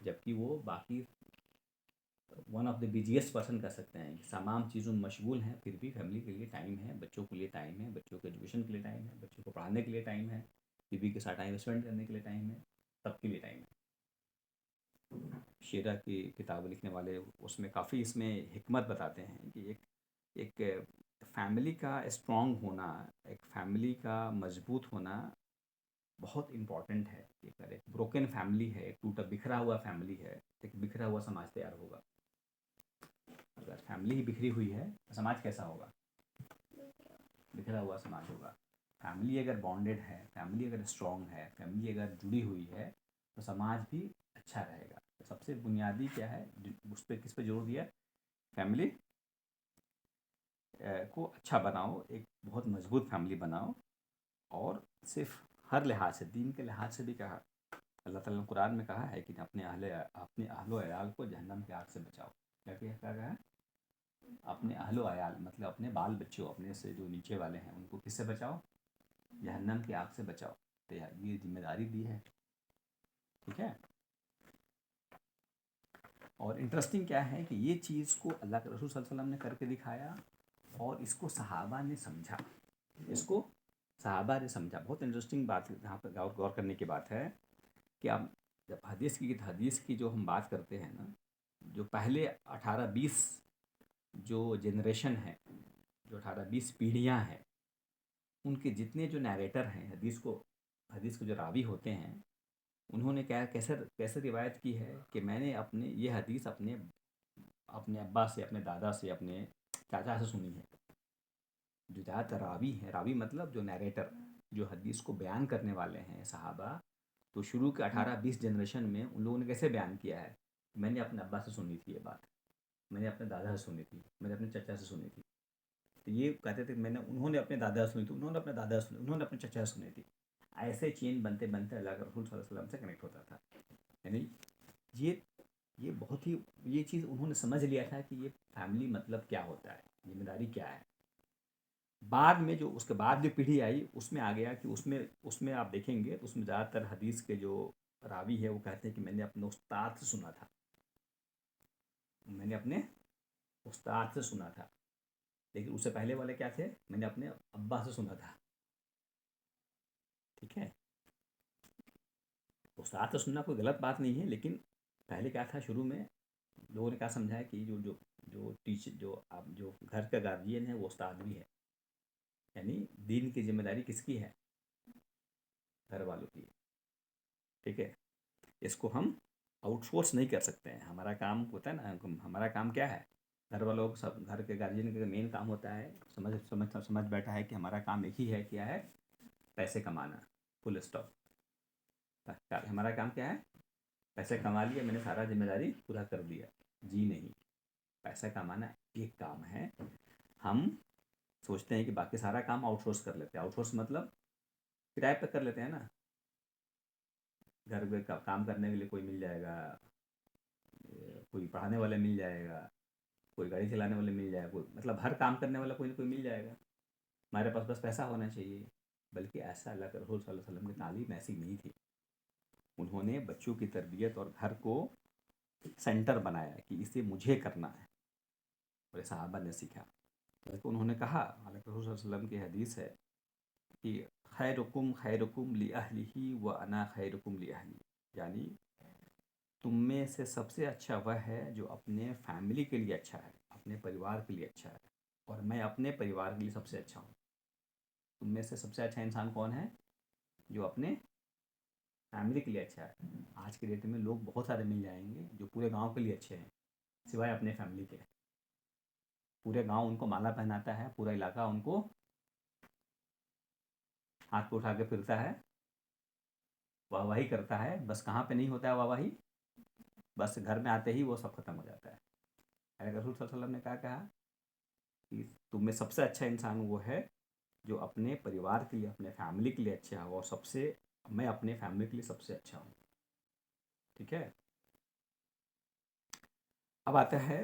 جبکہ وہ باقی ون آف دا بزیسٹ پرسن کر سکتے ہیں کہ تمام چیزوں میں مشغول ہیں، پھر بھی فیملی کے لیے ٹائم ہے، بچوں کے لیے ٹائم ہے، بچوں کے ایجوکیشن کے لیے ٹائم ہے، بچوں کو پڑھانے کے لیے ٹائم ہے، بیوی کے ساتھ ٹائم اسپینڈ کرنے کے لیے ٹائم ہے، سب کے لیے ٹائم ہے۔ شیرہ کی کتاب لکھنے والے اس میں کافی اس میں حکمت بتاتے ہیں کہ ایک فیملی کا اسٹرانگ ہونا، ایک فیملی کا مضبوط ہونا بہت امپورٹنٹ ہے۔ کہ اگر ایک بروکن فیملی ہے، ایک ٹوٹا بکھرا ہوا فیملی ہے، ایک بکھرا ہوا سماج تیار ہوگا۔ اگر فیملی ہی بکھری ہوئی ہے تو سماج کیسا ہوگا؟ بکھرا ہوا سماج ہوگا۔ فیملی اگر بانڈڈ ہے، فیملی اگر اسٹرانگ ہے، فیملی اگر جڑی ہوئی ہے تو سماج بھی اچھا رہے گا۔ تو سب سے بنیادی کیا ہے، اس پہ کس پہ زور دیا؟ فیملی کو اچھا بناؤ، ایک بہت مضبوط فیملی بناؤ، اور صرف ہر لحاظ سے، دین کے لحاظ سے بھی کہا، اللہ تعالیٰ نے قرآن میں کہا ہے کہ اپنے اہل و عیال کو جہنم کی آگ سے بچاؤ۔ کیا کہا ہے؟ اپنے اہل و عیال مطلب اپنے بال بچوں، اپنے سے جو نیچے والے ہیں ان کو کس سے بچاؤ؟ جہنم کی آگ سے بچاؤ۔ تو یہ ذمہ داری دی ہے، ٹھیک ہے؟ اور انٹرسٹنگ کیا ہے کہ یہ چیز کو اللہ کے رسول صلی اللہ علیہ وسلم نے کر کے دکھایا، اور اس کو صحابہ نے سمجھا، اس کو صحابہ نے سمجھا۔ بہت انٹرسٹنگ بات یہاں پہ غور کرنے کی بات ہے کہ اب جب حدیث کی جو ہم بات کرتے ہیں نا، جو پہلے 18-20 جو جنریشن ہے، جو 18-20 پیڑھیاں ہیں، ان کے جتنے جو نیریٹر ہیں حدیث کے جو راوی ہوتے ہیں، انہوں نے کیسے روایت کی ہے کہ میں نے یہ حدیث اپنے ابا سے، اپنے دادا سے، اپنے چاچا سے سنی ہے۔ جو زیادہ تر راوی ہیں، راوی مطلب جو نیریٹر، جو حدیث کو بیان کرنے والے ہیں صحابہ، تو شروع کے 18-20 جنریشن میں ان لوگوں نے کیسے بیان کیا ہے؟ میں نے اپنے ابا سے سنی تھی یہ بات، میں نے اپنے دادا سے سنی تھی، میں نے اپنے چچا سے سنی تھی۔ تو یہ کہتے تھے انہوں نے اپنے دادا سے سنی تھی، انہوں نے اپنے دادا سے سنی، انہوں نے اپنے چچا سے سنی تھی۔ ایسے چین بنتے بنتے اللہ کے رسول صلی اللہ علیہ وسلم سے کنیکٹ ہوتا تھا۔ یعنی یہ بہت ہی، یہ چیز انہوں نے سمجھ لیا تھا کہ یہ فیملی مطلب کیا ہوتا ہے، ذمہ داری کیا ہے۔ بعد میں جو اس کے بعد جو پیڑھی آئی، اس میں آ گیا کہ اس میں آپ دیکھیں گے تو اس میں زیادہ تر حدیث کے جو راوی ہے وہ کہتے ہیں کہ میں نے اپنے استاد سے سنا تھا، میں نے اپنے استاد سے سنا تھا۔ لیکن اس سے پہلے والے کیا تھے؟ میں نے اپنے ابا سے سنا تھا، ٹھیک ہے؟ استاد سے سننا کوئی غلط بات نہیں ہے، لیکن پہلے کیا تھا، شروع میں لوگوں نے کیا سمجھا ہے کہ جو ٹیچر، جو گھر کا گارجین ہے وہ استاد بھی ہے۔ یعنی دین کی ذمہ داری کس کی ہے؟ گھر والوں کی، ٹھیک ہے؟ اس کو ہم آؤٹ سورس نہیں کر سکتے ہیں۔ ہمارا کام ہوتا ہے نا، ہمارا کام کیا ہے؟ گھر والوں کو، سب گھر کے گارجین کا مین کام ہوتا ہے، سمجھ بیٹھا ہے کہ ہمارا کام ایک ہی ہے، کیا ہے؟ پیسے کمانا، فل اسٹاپ۔ ہمارا کام کیا ہے؟ پیسے کما لیا، میں نے سارا ذمہ داری پورا کر دیا۔ جی نہیں، پیسہ کمانا ایک کام ہے، ہم سوچتے ہیں کہ باقی سارا کام آؤٹ سورس کر لیتے ہیں۔ آؤٹ سورس مطلب کرائے پہ کر لیتے ہیں نا، گھر میں کام کرنے کے لیے کوئی مل جائے گا، کوئی پڑھانے والا مل جائے گا، کوئی گاڑی چلانے والا مل جائے گا، کوئی مطلب ہر کام کرنے والا کوئی نہ کوئی مل جائے گا۔ ہمارے پاس بس پیسہ ہونا چاہیے۔ بلکہ ایسا اللہ کے رسول صلی اللہ علیہ وسلم کی تعلیم ایسی نہیں تھی۔ انہوں نے بچوں کی تربیت اور گھر کو سینٹر بنایا کہ اسے مجھے کرنا ہے، اور صحابہ نے سیکھا۔ بلکہ انہوں نے کہا، حالانکہ رسول صلی اللہ علیہ وسلم کی حدیث ہے کہ خیرکم خیرکم لأہلہ وانا خیرکم لأہلی، یعنی تم میں سے سب سے اچھا وہ ہے جو اپنے فیملی کے لیے اچھا ہے، اپنے پریوار کے لیے اچھا ہے، اور میں اپنے پریوار کے لیے سب سے اچھا ہوں۔ تم میں سے سب سے اچھا انسان کون ہے؟ جو اپنے فیملی کے لیے اچھا ہے۔ آج کے ڈیٹ میں لوگ بہت سارے مل جائیں گے جو پورے گاؤں کے لیے اچھے ہیں، سوائے اپنے فیملی کے۔ پورے گاؤں ان کو مالا پہناتا ہے، پورا علاقہ ان کو ہاتھ پہ اٹھا کے پھرتا ہے، واہ واہی کرتا ہے، بس کہاں پہ نہیں ہوتا ہے واہ واہی؟ بس گھر میں آتے ہی وہ سب ختم ہو جاتا ہے۔ حضرت رسول صلی اللہ علیہ وسلم نے کہا کہ تم میں سب سے اچھا انسان وہ ہے جو اپنے پریوار کے لیے، اپنے فیملی کے لیے اچھا ہو، اور سب سے میں اپنے فیملی کے لیے سب سے اچھا ہوں۔ ٹھیک ہے، اب آتا ہے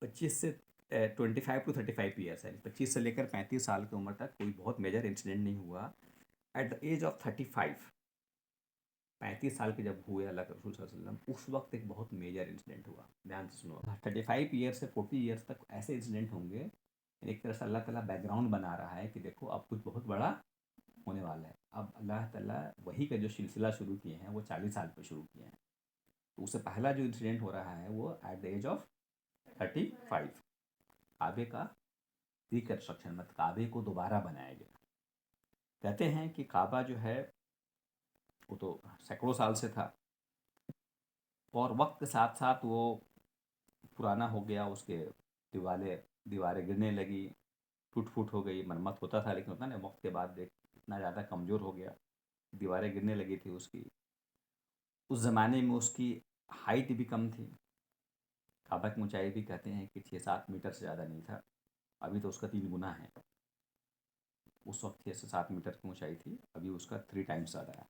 25 سے 25 to 35 ایئرس ہے، 25 سے لے کر 35 سال کی عمر تک کوئی بہت میجر انسیڈنٹ نہیں ہوا۔ ایٹ دا ایج آف 35 کے جب ہوئے اللہ کے رسول صلی اللہ علیہ وسلم، اس وقت ایک بہت میجر انسیڈنٹ ہوا۔ دھیان سے سنو، 35 ایئر سے 40 ایئرس تک ایسے انسیڈنٹ ہوں گے، ایک طرح سے اللہ تعالیٰ بیک گراؤنڈ بنا رہا ہے کہ دیکھو اب کچھ بہت بڑا ہونے والا ہے۔ اب اللہ تعالیٰ وہی کا جو سلسلہ شروع کیے ہیں وہ 40 سال پہ شروع کیے ہیں۔ تو اس سے پہلا جو انسیڈنٹ ہو رہا ہے وہ ایٹ دا ایج آف 35، کعبے کا ریکنسٹرکشن، مطلب کعبے کو دوبارہ بنایا گیا۔ کہتے ہیں کہ کعبہ جو ہے وہ تو سینکڑوں سال سے تھا، اور وقت کے ساتھ ساتھ وہ پرانا ہو گیا، اس کے دیواریں گرنے لگی، ٹوٹ پھوٹ ہو گئی، مرمت ہوتا تھا لیکن ہوتا نا وقت کے بعد اتنا زیادہ کمزور ہو گیا، دیواریں گرنے لگی تھی اس کی۔ اس زمانے میں اس کی ہائٹ بھی کم تھی، کعبہ کی اونچائی بھی کہتے ہیں کہ 6-7 میٹر سے زیادہ نہیں تھا، ابھی تو اس کا 3 گنا ہے۔ اس وقت 6 سے 7 میٹر کی اونچائی تھی، ابھی اس کا 3 ٹائمس زیادہ ہے۔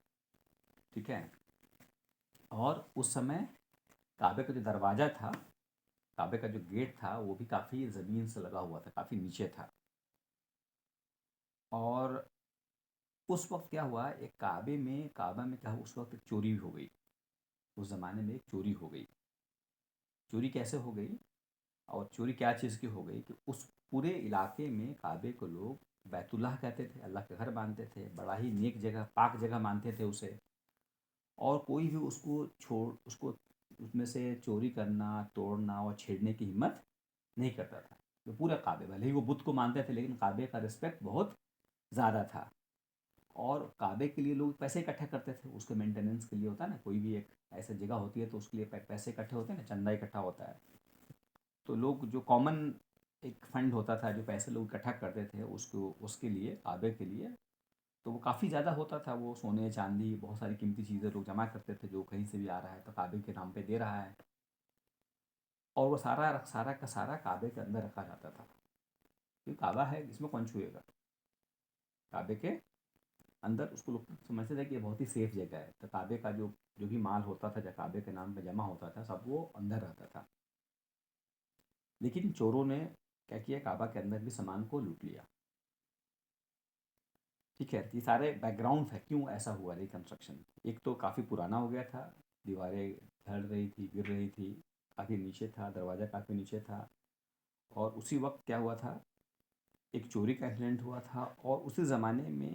ٹھیک ہے، اور اس سمے کعبے کا جو دروازہ تھا، کعبے کا جو گیٹ تھا، وہ بھی کافی زمین سے لگا ہوا تھا، کافی نیچے تھا۔ اور اس وقت کیا ہوا، ایک کعبہ میں کیا ہوا، اس وقت ایک چوری ہو گئی، اس زمانے میں ایک چوری ہو گئی۔ چوری کیسے ہو گئی، اور چوری کیا چیز کی ہو گئی کہ اس پورے علاقے میں کعبے کو لوگ بیت اللہ کہتے تھے، اللہ کے گھر مانتے تھے، بڑا ہی نیک جگہ، پاک جگہ مانتے تھے اسے، اور کوئی بھی اس کو اس میں سے چوری کرنا، توڑنا اور چھیڑنے کی ہمت نہیں کرتا تھا۔ وہ پورے کعبے، بھلے ہی وہ بت کو مانتے تھے لیکن کعبے کا رسپیکٹ بہت زیادہ تھا۔ اور کعبے کے لیے لوگ پیسے اکٹھا کرتے تھے، اس کے مینٹیننس کے لیے ہوتا ہے نا، کوئی بھی ایک ایسا جگہ ہوتی ہے تو اس کے لیے پیسے اکٹھے ہوتے ہیں نا، چندہ اکٹھا ہوتا ہے۔ تو لوگ جو کامن ایک فنڈ ہوتا تھا جو پیسے لوگ اکٹھا کرتے تھے اس کے لیے، کعبے کے لیے، تو وہ کافی زیادہ ہوتا تھا، وہ سونے چاندی بہت ساری قیمتی چیزیں لوگ جمع کرتے تھے، جو کہیں سے بھی آ رہا ہے تو کعبے کے نام پہ دے رہا ہے، اور وہ سارا کا سارا کعبے کے اندر رکھا جاتا تھا، کیونکہ کعبہ ہے اس میں کون چھوئے گا، کعبے کے اندر اس کو لوگ سمجھتے تھے کہ یہ بہت ہی سیف جگہ ہے، تو کعبے کا جو بھی مال ہوتا تھا، جو کعبے کے نام پہ جمع ہوتا تھا، سب وہ اندر رہتا تھا۔ لیکن چوروں نے کیا کیا، کعبہ کے اندر بھی سامان کو لوٹ لیا۔ ٹھیک ہے، یہ سارے بیک گراؤنڈ ہے کیوں ایسا ہوا ریکنسٹرکشن۔ ایک تو کافی پرانا ہو گیا تھا، دیواریں جھڑ رہی تھی، گر رہی تھی، کافی نیچے تھا، دروازہ کافی نیچے تھا، اور اسی وقت کیا ہوا تھا، ایک چوری کا ایکسیڈنٹ ہوا تھا، اور اسی زمانے میں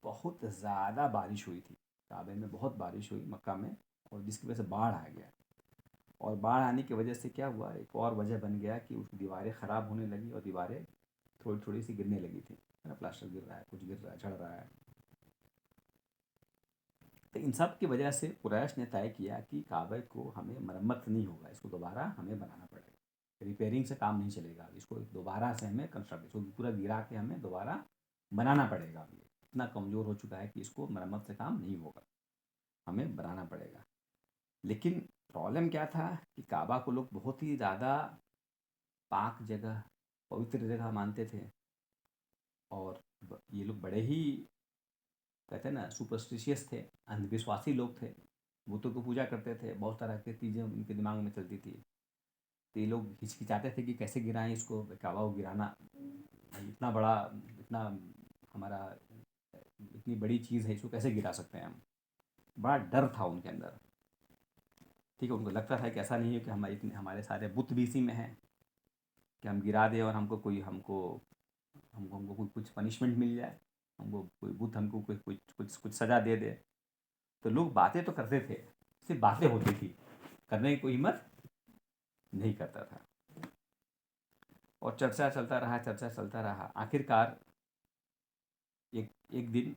بہت زیادہ بارش ہوئی تھی، کعبے میں بہت بارش ہوئی مکہ میں، اور جس کی وجہ سے باڑھ آ گیا، اور باڑھ آنے کی وجہ سے کیا ہوا، ایک اور وجہ بن گیا کہ اس کی دیواریں خراب ہونے لگی، اور دیواریں تھوڑی تھوڑی سی گرنے لگی تھیں، پلاسٹر گر رہا ہے، کچھ گر رہا ہے، جھڑ رہا ہے۔ تو ان سب کی وجہ سے قریش نے طے کیا کہ کعبہ کو ہمیں مرمت نہیں ہوگا، اس کو دوبارہ ہمیں بنانا پڑے گا، ریپیئرنگ سے کام نہیں چلے گا، اس کو دوبارہ سے ہمیں کنسٹرکٹ پورا گرا کے ہمیں دوبارہ بنانا پڑے گا۔ یہ اتنا کمزور ہو چکا ہے کہ اس کو مرمت سے کام نہیں ہوگا، ہمیں بنانا پڑے گا۔ لیکن پرابلم کیا تھا کہ کعبہ کو لوگ بہت ہی زیادہ پاک جگہ، پوتر جگہ مانتے تھے، اور یہ لوگ بڑے ہی کہتے ہیں نا سپرسٹیشیس تھے، اندھ وشواسی لوگ تھے، بتوں کو پوجا کرتے تھے، بہت طرح کی چیزیں ان کے دماغ میں چلتی تھی، تو یہ لوگ ہچکچاتے تھے کہ کیسے گرائیں اس کو، کعبہ کو گرانا اتنا بڑا، اتنا ہمارا اتنی بڑی چیز ہے، اس کو کیسے گرا سکتے ہیں ہم، بڑا ڈر تھا ان کے اندر۔ ٹھیک ہے، ان کو لگتا تھا کہ ایسا نہیں ہے کہ ہمارے سارے بت بھی اسی میں ہیں، کہ ہم گرا دیں اور ہم کو کوئی کچھ پنشمنٹ مل جائے، ہم کو کوئی بت ہم کو کچھ سزا دے دے. تو لوگ باتیں تو کرتے تھے، صرف باتیں ہوتی تھی، کرنے کی کوئی ہمت نہیں کرتا تھا. اور چرچا چلتا رہا. آخر کار ایک دن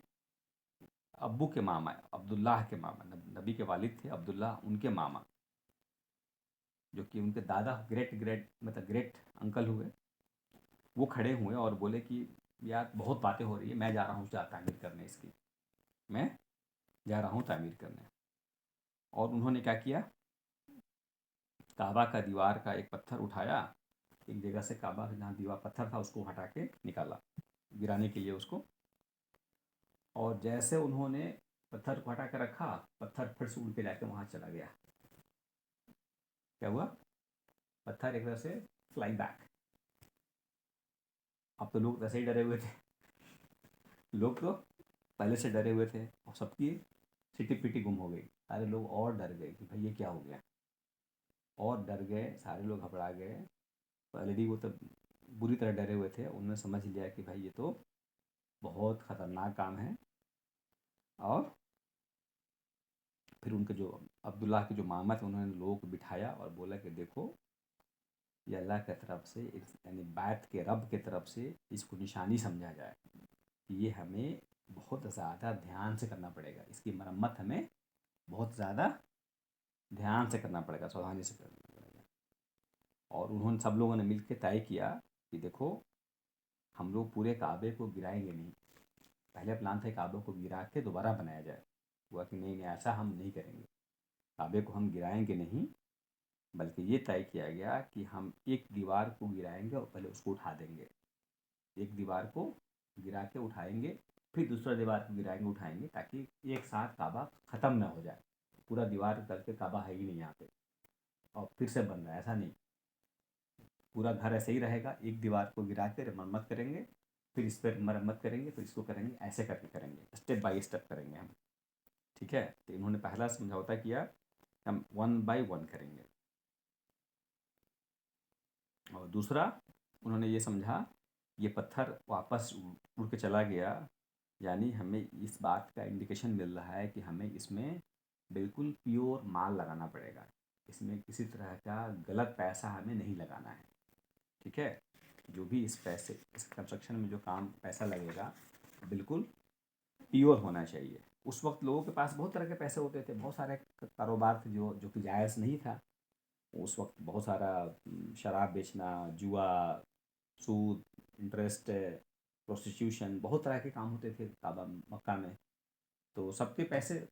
ابو کے ماما، عبداللہ کے ماما، نبی کے والد تھے عبداللہ، ان کے ماما جو کہ ان کے دادا گریٹ انکل ہوئے، وہ کھڑے ہوئے اور بولے کہ یار بہت باتیں ہو رہی ہے، میں جا رہا ہوں تعمیر کرنے اس کی، میں جا رہا ہوں تعمیر کرنے. اور انہوں نے کیا کیا، کعبہ کا دیوار کا ایک پتھر اٹھایا، ایک جگہ سے کعبہ جہاں دیوار پتھر تھا اس کو ہٹا کے نکالا گرانے کے لیے اس کو. اور جیسے انہوں نے پتھر کو ہٹا کے رکھا، پتھر پھر سے اڑ کے جا کے وہاں چلا گیا. کیا ہوا، پتھر ایک طرح سے فلائی بیک. اب تو لوگ ویسے ہی ڈرے ہوئے تھے، لوگ تو پہلے سے ڈرے ہوئے تھے اور سب کی سٹی پٹی گم ہو گئی. سارے لوگ اور ڈر گئے کہ بھائی یہ کیا ہو گیا، اور ڈر گئے، سارے لوگ گھبرا گئے. پہلے بھی وہ تو بری طرح ڈرے ہوئے تھے، انہوں نے سمجھ لیا کہ بھائی یہ تو بہت خطرناک کام ہے. اور پھر ان کے جو عبداللہ کے جو ماما تھے انہوں نے لوگوں کو بٹھایا اور بولا کہ دیکھو یہ اللہ کی طرف سے، یعنی بیت کے رب کی طرف سے اس کو نشانی سمجھا جائے کہ یہ ہمیں بہت زیادہ دھیان سے کرنا پڑے گا، اس کی مرمت ہمیں بہت زیادہ دھیان سے کرنا پڑے گا، ساودھانی سے کرنا پڑے گا. اور انہوں نے سب لوگوں نے مل کے طے کیا کہ دیکھو ہم لوگ پورے کعبے کو گرائیں گے نہیں. پہلے پلان تھا کعبے کو گرا کے دوبارہ بنایا جائے، ہوا کہ نہیں ایسا ہم نہیں کریں گے، کعبے کو ہم گرائیں گے نہیں، بلکہ یہ طے کیا گیا کہ ہم ایک دیوار کو گرائیں گے اور پہلے اس کو اٹھا دیں گے. ایک دیوار کو گرا کے اٹھائیں گے، پھر دوسرا دیوار کو گرائیں گے اٹھائیں گے، تاکہ ایک ساتھ کعبہ ختم نہ ہو جائے. پورا دیوار کر کے کعبہ ہے ہی نہیں یہاں پہ اور پھر سے بن رہا ہے، ایسا نہیں. پورا گھر ایسے ہی رہے گا، ایک دیوار کو گرا کے مرمت کریں گے، پھر اس پر مرمت کریں گے، پھر اس کو کریں گے، ایسے کر کے کریں گے، اسٹیپ بائی اسٹیپ کریں گے ہم. ٹھیک ہے، تو انہوں نے پہلا سمجھوتا کیا ہم 1 بائی 1 کریں گے. اور دوسرا انہوں نے یہ سمجھا یہ پتھر واپس اڑ کے چلا گیا، یعنی ہمیں اس بات کا انڈیکیشن مل رہا ہے کہ ہمیں اس میں بالکل پیور مال لگانا پڑے گا، اس میں کسی طرح کا غلط پیسہ ہمیں نہیں لگانا ہے. ٹھیک ہے، جو بھی اس کنسٹرکشن میں جو کام پیسہ لگے گا بالکل پیور ہونا چاہیے. اس وقت لوگوں کے پاس بہت طرح کے پیسے ہوتے تھے، بہت سارے کاروبار تھے جو کہ جائز نہیں تھا. اس وقت بہت سارا شراب بیچنا، جوا، سود، انٹرسٹ، پروسٹیٹیوشن، بہت طرح کے کام ہوتے تھے کعبہ مکہ میں. تو سب کے پیسے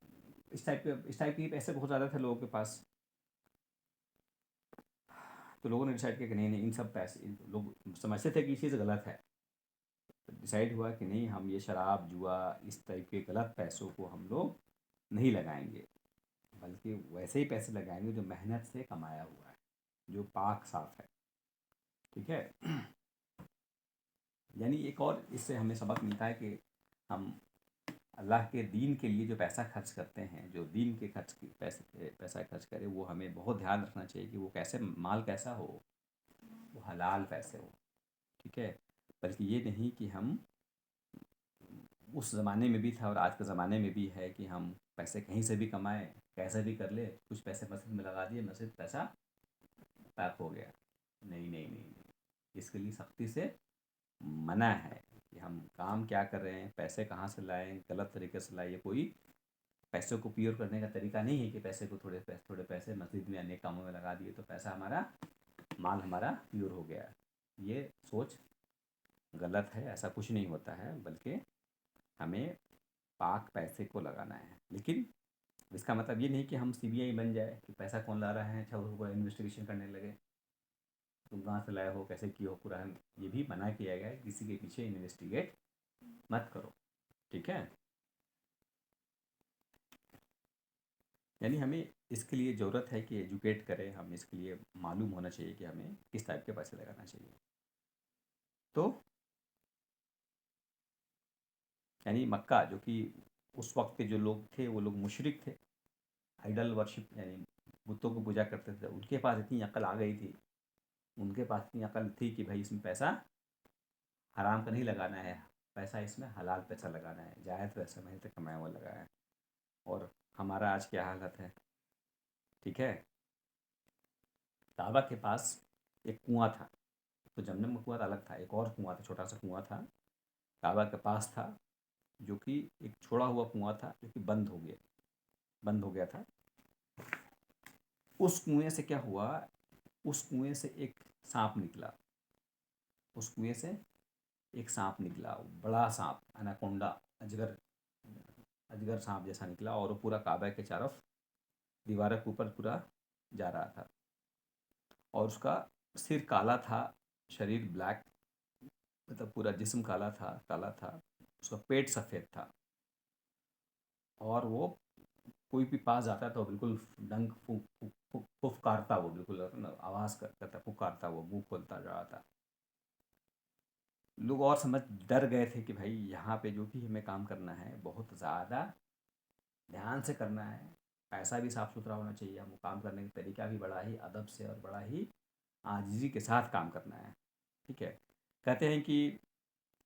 اس ٹائپ کے پیسے بہت زیادہ تھے لوگوں کے پاس. تو لوگوں نے ڈیسائڈ کیا کہ نہیں ان سب پیسے، لوگ سمجھتے تھے کہ یہ چیز غلط ہے. ڈیسائڈ ہوا کہ نہیں ہم یہ شراب، جوا، اس ٹائپ کے غلط پیسوں کو ہم لوگ نہیں لگائیں گے، بلکہ ویسے ہی پیسے لگائیں گے جو محنت سے کمایا ہوا ہے، جو پاک صاف ہے. ٹھیک ہے، یعنی ایک اور اس سے ہمیں سبق ملتا ہے کہ ہم اللہ کے دین کے لیے جو پیسہ خرچ کرتے ہیں، جو دین کے پیسہ خرچ کرے، وہ ہمیں بہت دھیان رکھنا چاہیے کہ وہ کیسے مال کیسا ہو، وہ حلال پیسے ہو. ٹھیک ہے، بلکہ یہ نہیں کہ ہم اس زمانے میں بھی تھا اور آج کے زمانے میں بھی ہے کہ ہم پیسے کہیں سے بھی کمائیں، کیسے بھی کر لے، کچھ پیسے مسجد میں لگا دیے، مسجد پیسہ پیک ہو گیا. نہیں نہیں نہیں نہیں، اس کے لیے سختی سے منع ہے کہ ہم کام کیا کر رہے ہیں، پیسے کہاں سے لائیں، غلط طریقے سے لائیں. کوئی پیسوں کو پیور کرنے کا طریقہ نہیں ہے کہ پیسے کو تھوڑے پیسے مسجد میں انیک کاموں میں لگا دیے تو پیسہ ہمارا، مال ہمارا پیور ہو گیا. یہ سوچ غلط ہے، ایسا کچھ نہیں ہوتا ہے، بلکہ ہمیں پاک پیسے کو لگانا ہے. لیکن اس کا مطلب یہ نہیں کہ ہم CBI بن جائے کہ پیسہ کون لا رہا ہے، اچھا اس کو انویسٹیگیشن کرنے لگے، تم کہاں سے لائے ہو، کیسے کی ہو. قرآن یہ بھی منع کیا گیا ہے کسی کے پیچھے انویسٹیگیٹ مت کرو. ٹھیک ہے، یعنی ہمیں اس کے لیے ضرورت ہے کہ ایجوکیٹ کریں، ہم اس کے لیے معلوم ہونا چاہیے کہ ہمیں کس ٹائپ کے پیسے لگانا چاہیے. تو یعنی مکہ جو کہ اس وقت کے جو لوگ تھے وہ لوگ مشرک تھے، آئیڈل ورشپ یعنی بتوں کو پوجا کرتے تھے. ان کے پاس اتنی عقل آ گئی تھی ان کے پاس اتنی عقل تھی کہ بھائی اس میں پیسہ حرام کا نہیں لگانا ہے، پیسہ اس میں حلال پیسہ لگانا ہے، جائز پیسہ محنت سے کمایا ہوا لگایا ہے۔ اور ہمارا آج کیا حالت ہے؟ ٹھیک ہے، کعبہ کے پاس ایک کنواں تھا، تو جمنم کا کنواں تو الگ تھا، ایک اور کنواں تھا، چھوٹا سا کنواں تھا کعبہ کے پاس تھا، جو کہ ایک چھوڑا ہوا کنواں تھا جو کہ بند ہو گیا تھا۔ اس کنویں سے کیا ہوا، اس کنویں سے ایک سانپ نکلا، اس کنویں سے ایک سانپ نکلا، بڑا سانپ، اناکونڈا، اجگر، اجگر سانپ جیسا نکلا، اور وہ پورا کعبہ کے چارف دیواروں کے اوپر پورا جا رہا تھا، اور اس کا سر کالا تھا، شریر بلیک، مطلب پورا جسم کالا تھا، اس کا پیٹ سفید تھا، اور وہ کوئی بھی پاس جاتا تو بالکل ڈنک پھفکارتا، وہ بالکل آواز کرتا، پھفکارتا، وہ منہ کھولتا جا رہا تھا۔ لوگ اور سمجھ ڈر گئے تھے کہ بھائی یہاں پہ جو بھی ہمیں کام کرنا ہے بہت زیادہ دھیان سے کرنا ہے، پیسہ بھی صاف ستھرا ہونا چاہیے، ہم کو کام کرنے کا طریقہ بھی بڑا ہی ادب سے اور بڑا ہی عاجزی کے ساتھ کام کرنا ہے۔ ٹھیک ہے، کہتے ہیں کہ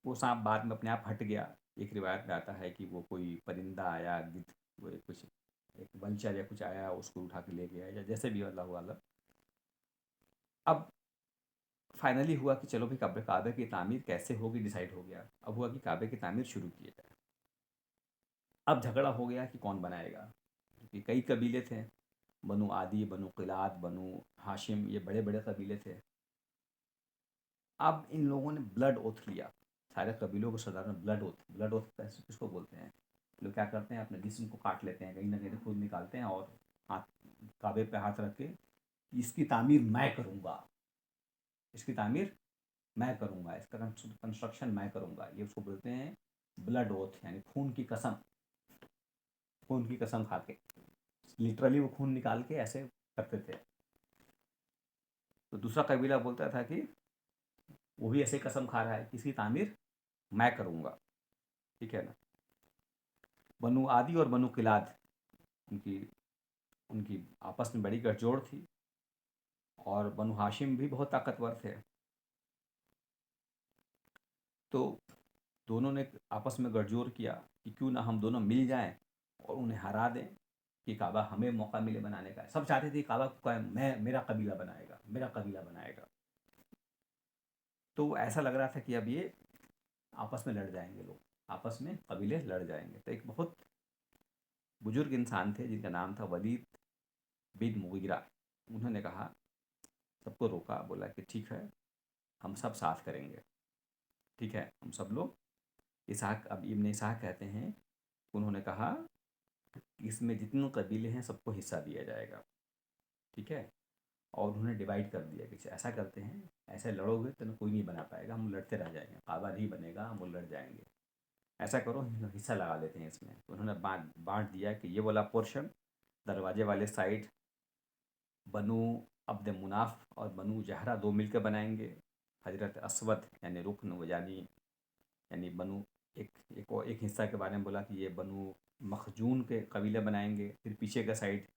وہ سانپ بعد میں اپنے آپ ہٹ گیا، ایک روایت میں آتا ہے کہ وہ کوئی پرندہ آیا، وہ کچھ ایک ولچر یا کچھ آیا، اس کو اٹھا کے لے گیا، یا جیسے بھی اللہ عالم۔ اب فائنلی ہوا کہ چلو بھائی کعبے کی تعمیر کیسے ہوگی، ڈیسائیڈ ہو گیا، اب ہوا کہ کعبے کی تعمیر شروع کی جائے۔ اب جھگڑا ہو گیا کہ کون بنائے گا، کیونکہ کئی قبیلے تھے، بنو عادی، بنو قلاد، بنو ہاشم، یہ بڑے بڑے قبیلے تھے۔ اب ان لوگوں نے بلڈ اوتھ لیا، سارے قبیلوں کو سردار میں بلڈ اوتھ کس کو بولتے ہیں؟ لوگ کیا کرتے ہیں، اپنے جسم کو کاٹ لیتے ہیں، کہیں نہ کہیں خود نکالتے ہیں، اور ہاتھ کعبے پہ ہاتھ رکھ کے اس کی تعمیر میں کروں گا، اس کی تعمیر میں کروں گا، اس کا کنسٹرکشن میں کروں گا، یہ اس کو بولتے ہیں بلڈ اوتھ، یعنی خون کی قسم، خون کی قسم کھا کے، لٹرلی وہ خون نکال کے ایسے کرتے تھے۔ تو دوسرا قبیلہ بولتا تھا کہ وہ بھی ایسے قسم کھا رہا ہے کہ اس کی تعمیر میں کروں گا۔ ٹھیک ہے نا، بنو عادی اور بنو قلاد، ان کی آپس میں بڑی گٹھ جوڑ تھی، اور بنو ہاشم بھی بہت طاقتور تھے، تو دونوں نے آپس میں گٹھ جوڑ کیا کہ کیوں نہ ہم دونوں مل جائیں اور انہیں ہرا دیں، کہ کعبہ ہمیں موقع ملے بنانے کا۔ سب چاہتے تھے کعبہ کو میرا قبیلہ بنائے گا، میرا قبیلہ بنائے گا۔ تو ایسا لگ رہا تھا کہ اب یہ آپس میں لڑ جائیں گے، لوگ آپس میں قبیلے لڑ جائیں گے۔ تو ایک بہت بزرگ انسان تھے جن کا نام تھا ولید بن مغیرہ، انہوں نے کہا، سب کو روکا، بولا کہ ٹھیک ہے، ہم سب ساتھ کریں گے، ٹھیک ہے، ہم سب لوگ اسحاق، اب ابن اسحاق کہتے ہیں، انہوں نے کہا کہ اس میں جتنے قبیلے ہیں سب کو حصہ دیا جائے گا، ٹھیک ہے، اور انہوں نے ڈیوائڈ کر دیا کہ ایسا کرتے ہیں، ایسے لڑو گے تو کوئی نہیں بنا پائے گا، ہم لڑتے رہ جائیں گے، کعبہ نہیں بنے گا، ہم وہ لڑ جائیں گے، ایسا کرو حصہ لگا لیتے ہیں اس میں۔ تو انہوں نے بانٹ دیا کہ یہ والا پورشن دروازے والے سائڈ بنو عبد مناف اور بنو زہرہ دو مل کے بنائیں گے، حجرت اسود یعنی رکن یعنی بنو ایک حصہ کے بارے میں بولا کہ یہ بنو مخجون کے قبیلے بنائیں گے، پھر پیچھے کا سائڈ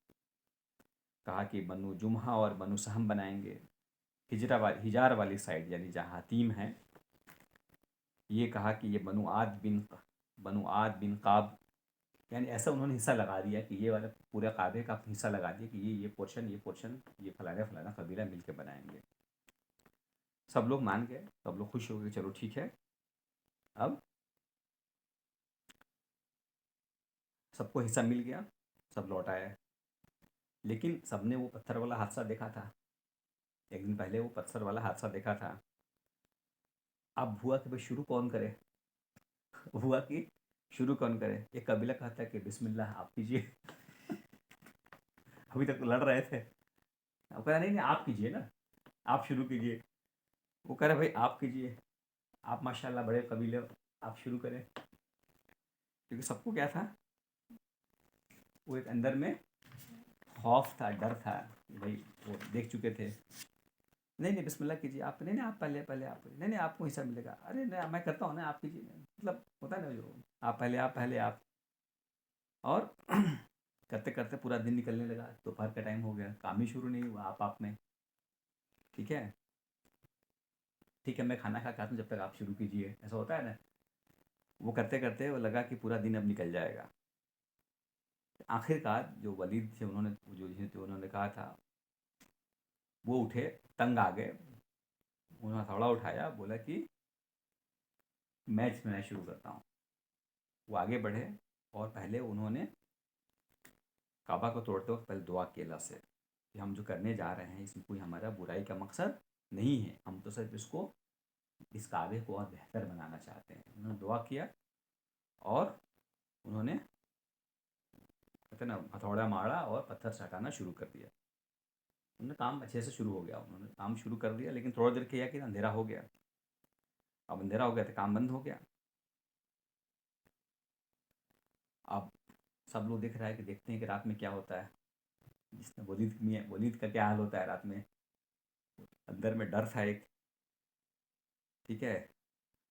کہا کہ بنو جمحہ اور بنو سہم بنائیں گے، ہجار والی سائڈ یعنی جہاں حتیم ہیں، یہ کہا کہ یہ بنو عاد بن قاب، یعنی ایسا انہوں نے حصہ لگا دیا کہ یہ والا پورے کعبے کا حصہ لگا دیا کہ یہ پورشن یہ فلانا فلانا قبیلہ مل کے بنائیں گے۔ سب لوگ مان گئے، سب لوگ خوش ہو گئے، چلو ٹھیک ہے، اب سب کو حصہ مل گیا، سب لوٹ آئے، لیکن سب نے وہ پتھر والا حادثہ دیکھا تھا، ایک دن پہلے وہ پتھر والا حادثہ دیکھا تھا۔ اب ہوا کہ بھائی شروع کون کرے، ایک قبیلہ کہتا ہے کہ بسم اللہ آپ کیجیے، ابھی تک تو لڑ رہے تھے، اب کہا نہیں آپ کیجیے نا، آپ شروع کیجیے، وہ کہہ رہے بھائی آپ کیجیے، آپ ماشاء اللہ بڑے قبیلے، آپ شروع کریں، کیونکہ سب کو کیا تھا، وہ ایک اندر میں خوف تھا، ڈر تھا، بھائی وہ دیکھ چکے تھے، نہیں بسم اللہ کیجیے آپ، نہیں آپ پہلے آپ، نہیں آپ کو حصہ ملے گا، ارے نہیں میں کرتا ہوں نا، آپ کیجیے، مطلب ہوتا ہے نا جو آپ پہلے آپ، اور کرتے کرتے پورا دن نکلنے لگا، دوپہر کا ٹائم ہو گیا، کام ہی شروع نہیں ہوا آپ میں، ٹھیک ہے، ٹھیک ہے میں کھانا کھا کے آتا ہوں جب تک آپ شروع کیجیے، ایسا ہوتا ہے نا. وہ کرتے کرتے وہ لگا کہ پورا دن اب نکل جائے گا. آخر کار جو ولید تھے انہوں نے جو تھے انہوں نے کہا تھا، وہ اٹھے، تنگ آ گئے، انہوں نے ہتھوڑا اٹھایا، بولا کہ میچ میں شروع کرتا ہوں. وہ آگے بڑھے اور پہلے انہوں نے کعبہ کو توڑتے وقت پہلے دعا کی اللہ سے کہ ہم جو کرنے جا رہے ہیں اس میں کوئی ہمارا برائی کا مقصد نہیں ہے، ہم تو صرف اس کعبے کو اور بہتر بنانا چاہتے ہیں. انہوں نے دعا کیا اور انہوں نے کہتے نا ہتھوڑا مارا اور پتھر سے ہٹانا شروع کر دیا. انہوں نے کام اچھے سے شروع ہو گیا، انہوں نے کام شروع کر دیا، لیکن تھوڑا دیر کیا کہ اندھیرا ہو گیا. اب اندھیرا ہو گیا تو کام بند ہو گیا. اب سب لوگ دیکھ رہا ہے کہ دیکھتے ہیں کہ رات میں کیا ہوتا ہے. جس نے ولید کا کیا حال ہوتا ہے رات میں. اندر میں ڈر تھا ایک. ٹھیک ہے،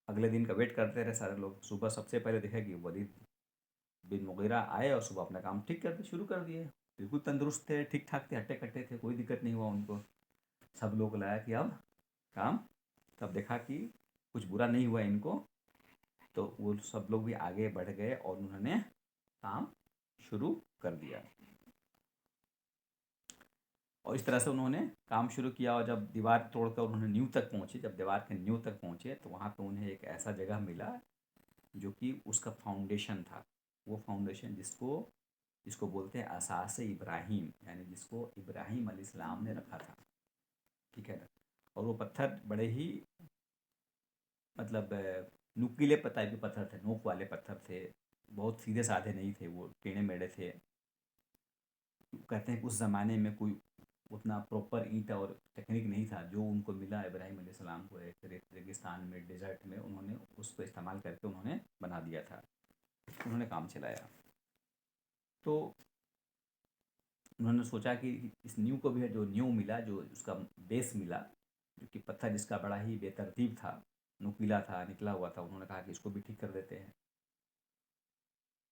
اگلے دن کا ویٹ کرتے رہے سارے لوگ. صبح سب سے پہلے دیکھا کہ ولید بن مغیرہ آئے اور صبح اپنا کام ٹھیک کرتے شروع کر دیے. بالکل تندرست تھے، ٹھیک ٹھاک تھے، ہٹے کٹے تھے، کوئی دقت نہیں ہوا ان کو. سب لوگ لایا کہ اب کام، تب دیکھا کہ کچھ برا نہیں ہوا ان کو. تو وہ سب لوگ بھی آگے بڑھ گئے اور انہوں نے کام شروع کر دیا. اور اس طرح سے انہوں نے کام شروع کیا. اور جب دیوار توڑ کر انہوں نے نیو تک پہنچے، جب دیوار کے نیو تک پہنچے تو وہاں پہ انہیں ایک ایسا جگہ ملا جو کہ اس کا فاؤنڈیشن تھا. وہ فاؤنڈیشن جس کو بولتے ہیں اساس ابراہیم، یعنی جس کو ابراہیم علیہ السلام نے رکھا تھا. ٹھیک ہے نا. اور وہ پتھر بڑے ہی مطلب نوکیلے ٹائپ کے پتھر تھے، نوک والے پتھر تھے، بہت سیدھے سادھے نہیں تھے، وہ ٹیڑھے میڑے تھے. کہتے ہیں کہ اس زمانے میں کوئی اتنا پراپر اینٹ اور ٹیکنیک نہیں تھا. جو ان کو ملا ابراہیم علیہ السلام کو ایک ریگستان میں، ڈیزرٹ میں، انہوں نے اس کو استعمال کر کے انہوں نے بنا دیا تھا. انہوں نے کام چلایا. تو انہوں نے سوچا کہ اس نیو کو بھی جو نیو ملا، جو اس کا بیس ملا، جو کہ پتھر جس کا بڑا ہی بے ترتیب تھا، نکیلا تھا، نکلا ہوا تھا، انہوں نے کہا کہ اس کو بھی ٹھیک کر دیتے ہیں.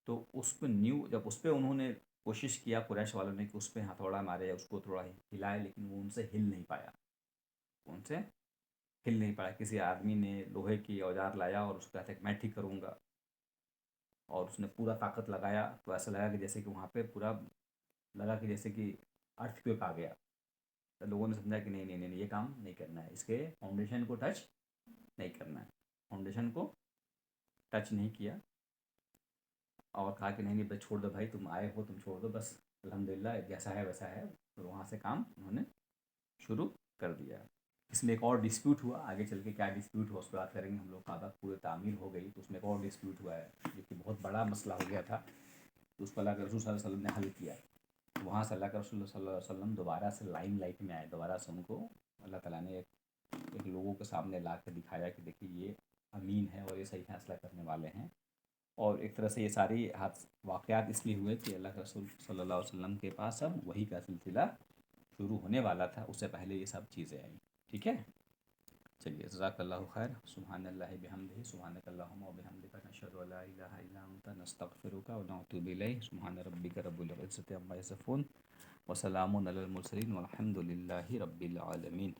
تو اس پہ نیو جب اس پہ انہوں نے کوشش کیا قریش والوں نے کہ اس پہ ہتھوڑا مارے، اس کو تھوڑا ہلائے، لیکن وہ ان سے ہل نہیں پایا. ان سے ہل نہیں پایا. کسی آدمی نے لوہے کی اوزار لایا اور اس کو کہا تھا کہ میں ٹھیک کروں گا. اور اس نے پورا طاقت لگایا تو ایسا لگا کہ جیسے کہ وہاں پہ پورا لگا کہ جیسے کہ ارتھ کویک آ گیا. تو لوگوں نے سمجھا کہ نہیں نہیں نہیں یہ کام نہیں کرنا ہے، اس کے فاؤنڈیشن کو ٹچ نہیں کرنا ہے. فاؤنڈیشن کو ٹچ نہیں کیا اور کہا کہ نہیں نہیں بس چھوڑ دو بھائی، تم آئے ہو، تم چھوڑ دو بس، الحمدللہ جیسا ہے ویسا ہے. تو وہاں سے کام انہوں نے شروع کر دیا. اس میں ایک اور ڈسپیوٹ ہوا، آگے چل کے کیا ڈسپیوٹ ہوا اس پہ بات کریں گے ہم لوگ. کعبہ پورے تعمیر ہو گئی تو اس میں ایک اور ڈسپیوٹ ہوا ہے جو کہ بہت بڑا مسئلہ ہو گیا تھا. تو اس کو اللہ کے رسول صلی اللہ علیہ وسلم نے حل کیا. وہاں سے اللہ کے رسول صلی اللہ علیہ وسلم دوبارہ سے لائم لائٹ میں آئے. دوبارہ سے ان کو اللہ تعالیٰ نے ایک لوگوں کے سامنے لا کے دکھایا کہ دیکھیے یہ امین ہے اور یہ صحیح فیصلہ کرنے والے ہیں. اور ایک طرح سے یہ ساری واقعات اس لیے ہوئے کہ اللہ کے رسول صلی اللہ علیہ وسلم کے پاس اب وحی کا سلسلہ شروع ہونے والا تھا. اس سے پہلے یہ سب چیزیں آئیں. ٹھیک ہے، چلیے جزاک اللہ خیر. سبحان اللہ بحمدہ، سبحانک اللہم و بحمدک، نشہد ان لا الہ الا انت، نستغفرک و نتوب الیک. سبحان ربک رب العزۃ عما یصفون وسلام علی المرسلین والحمد للہ رب العالمین.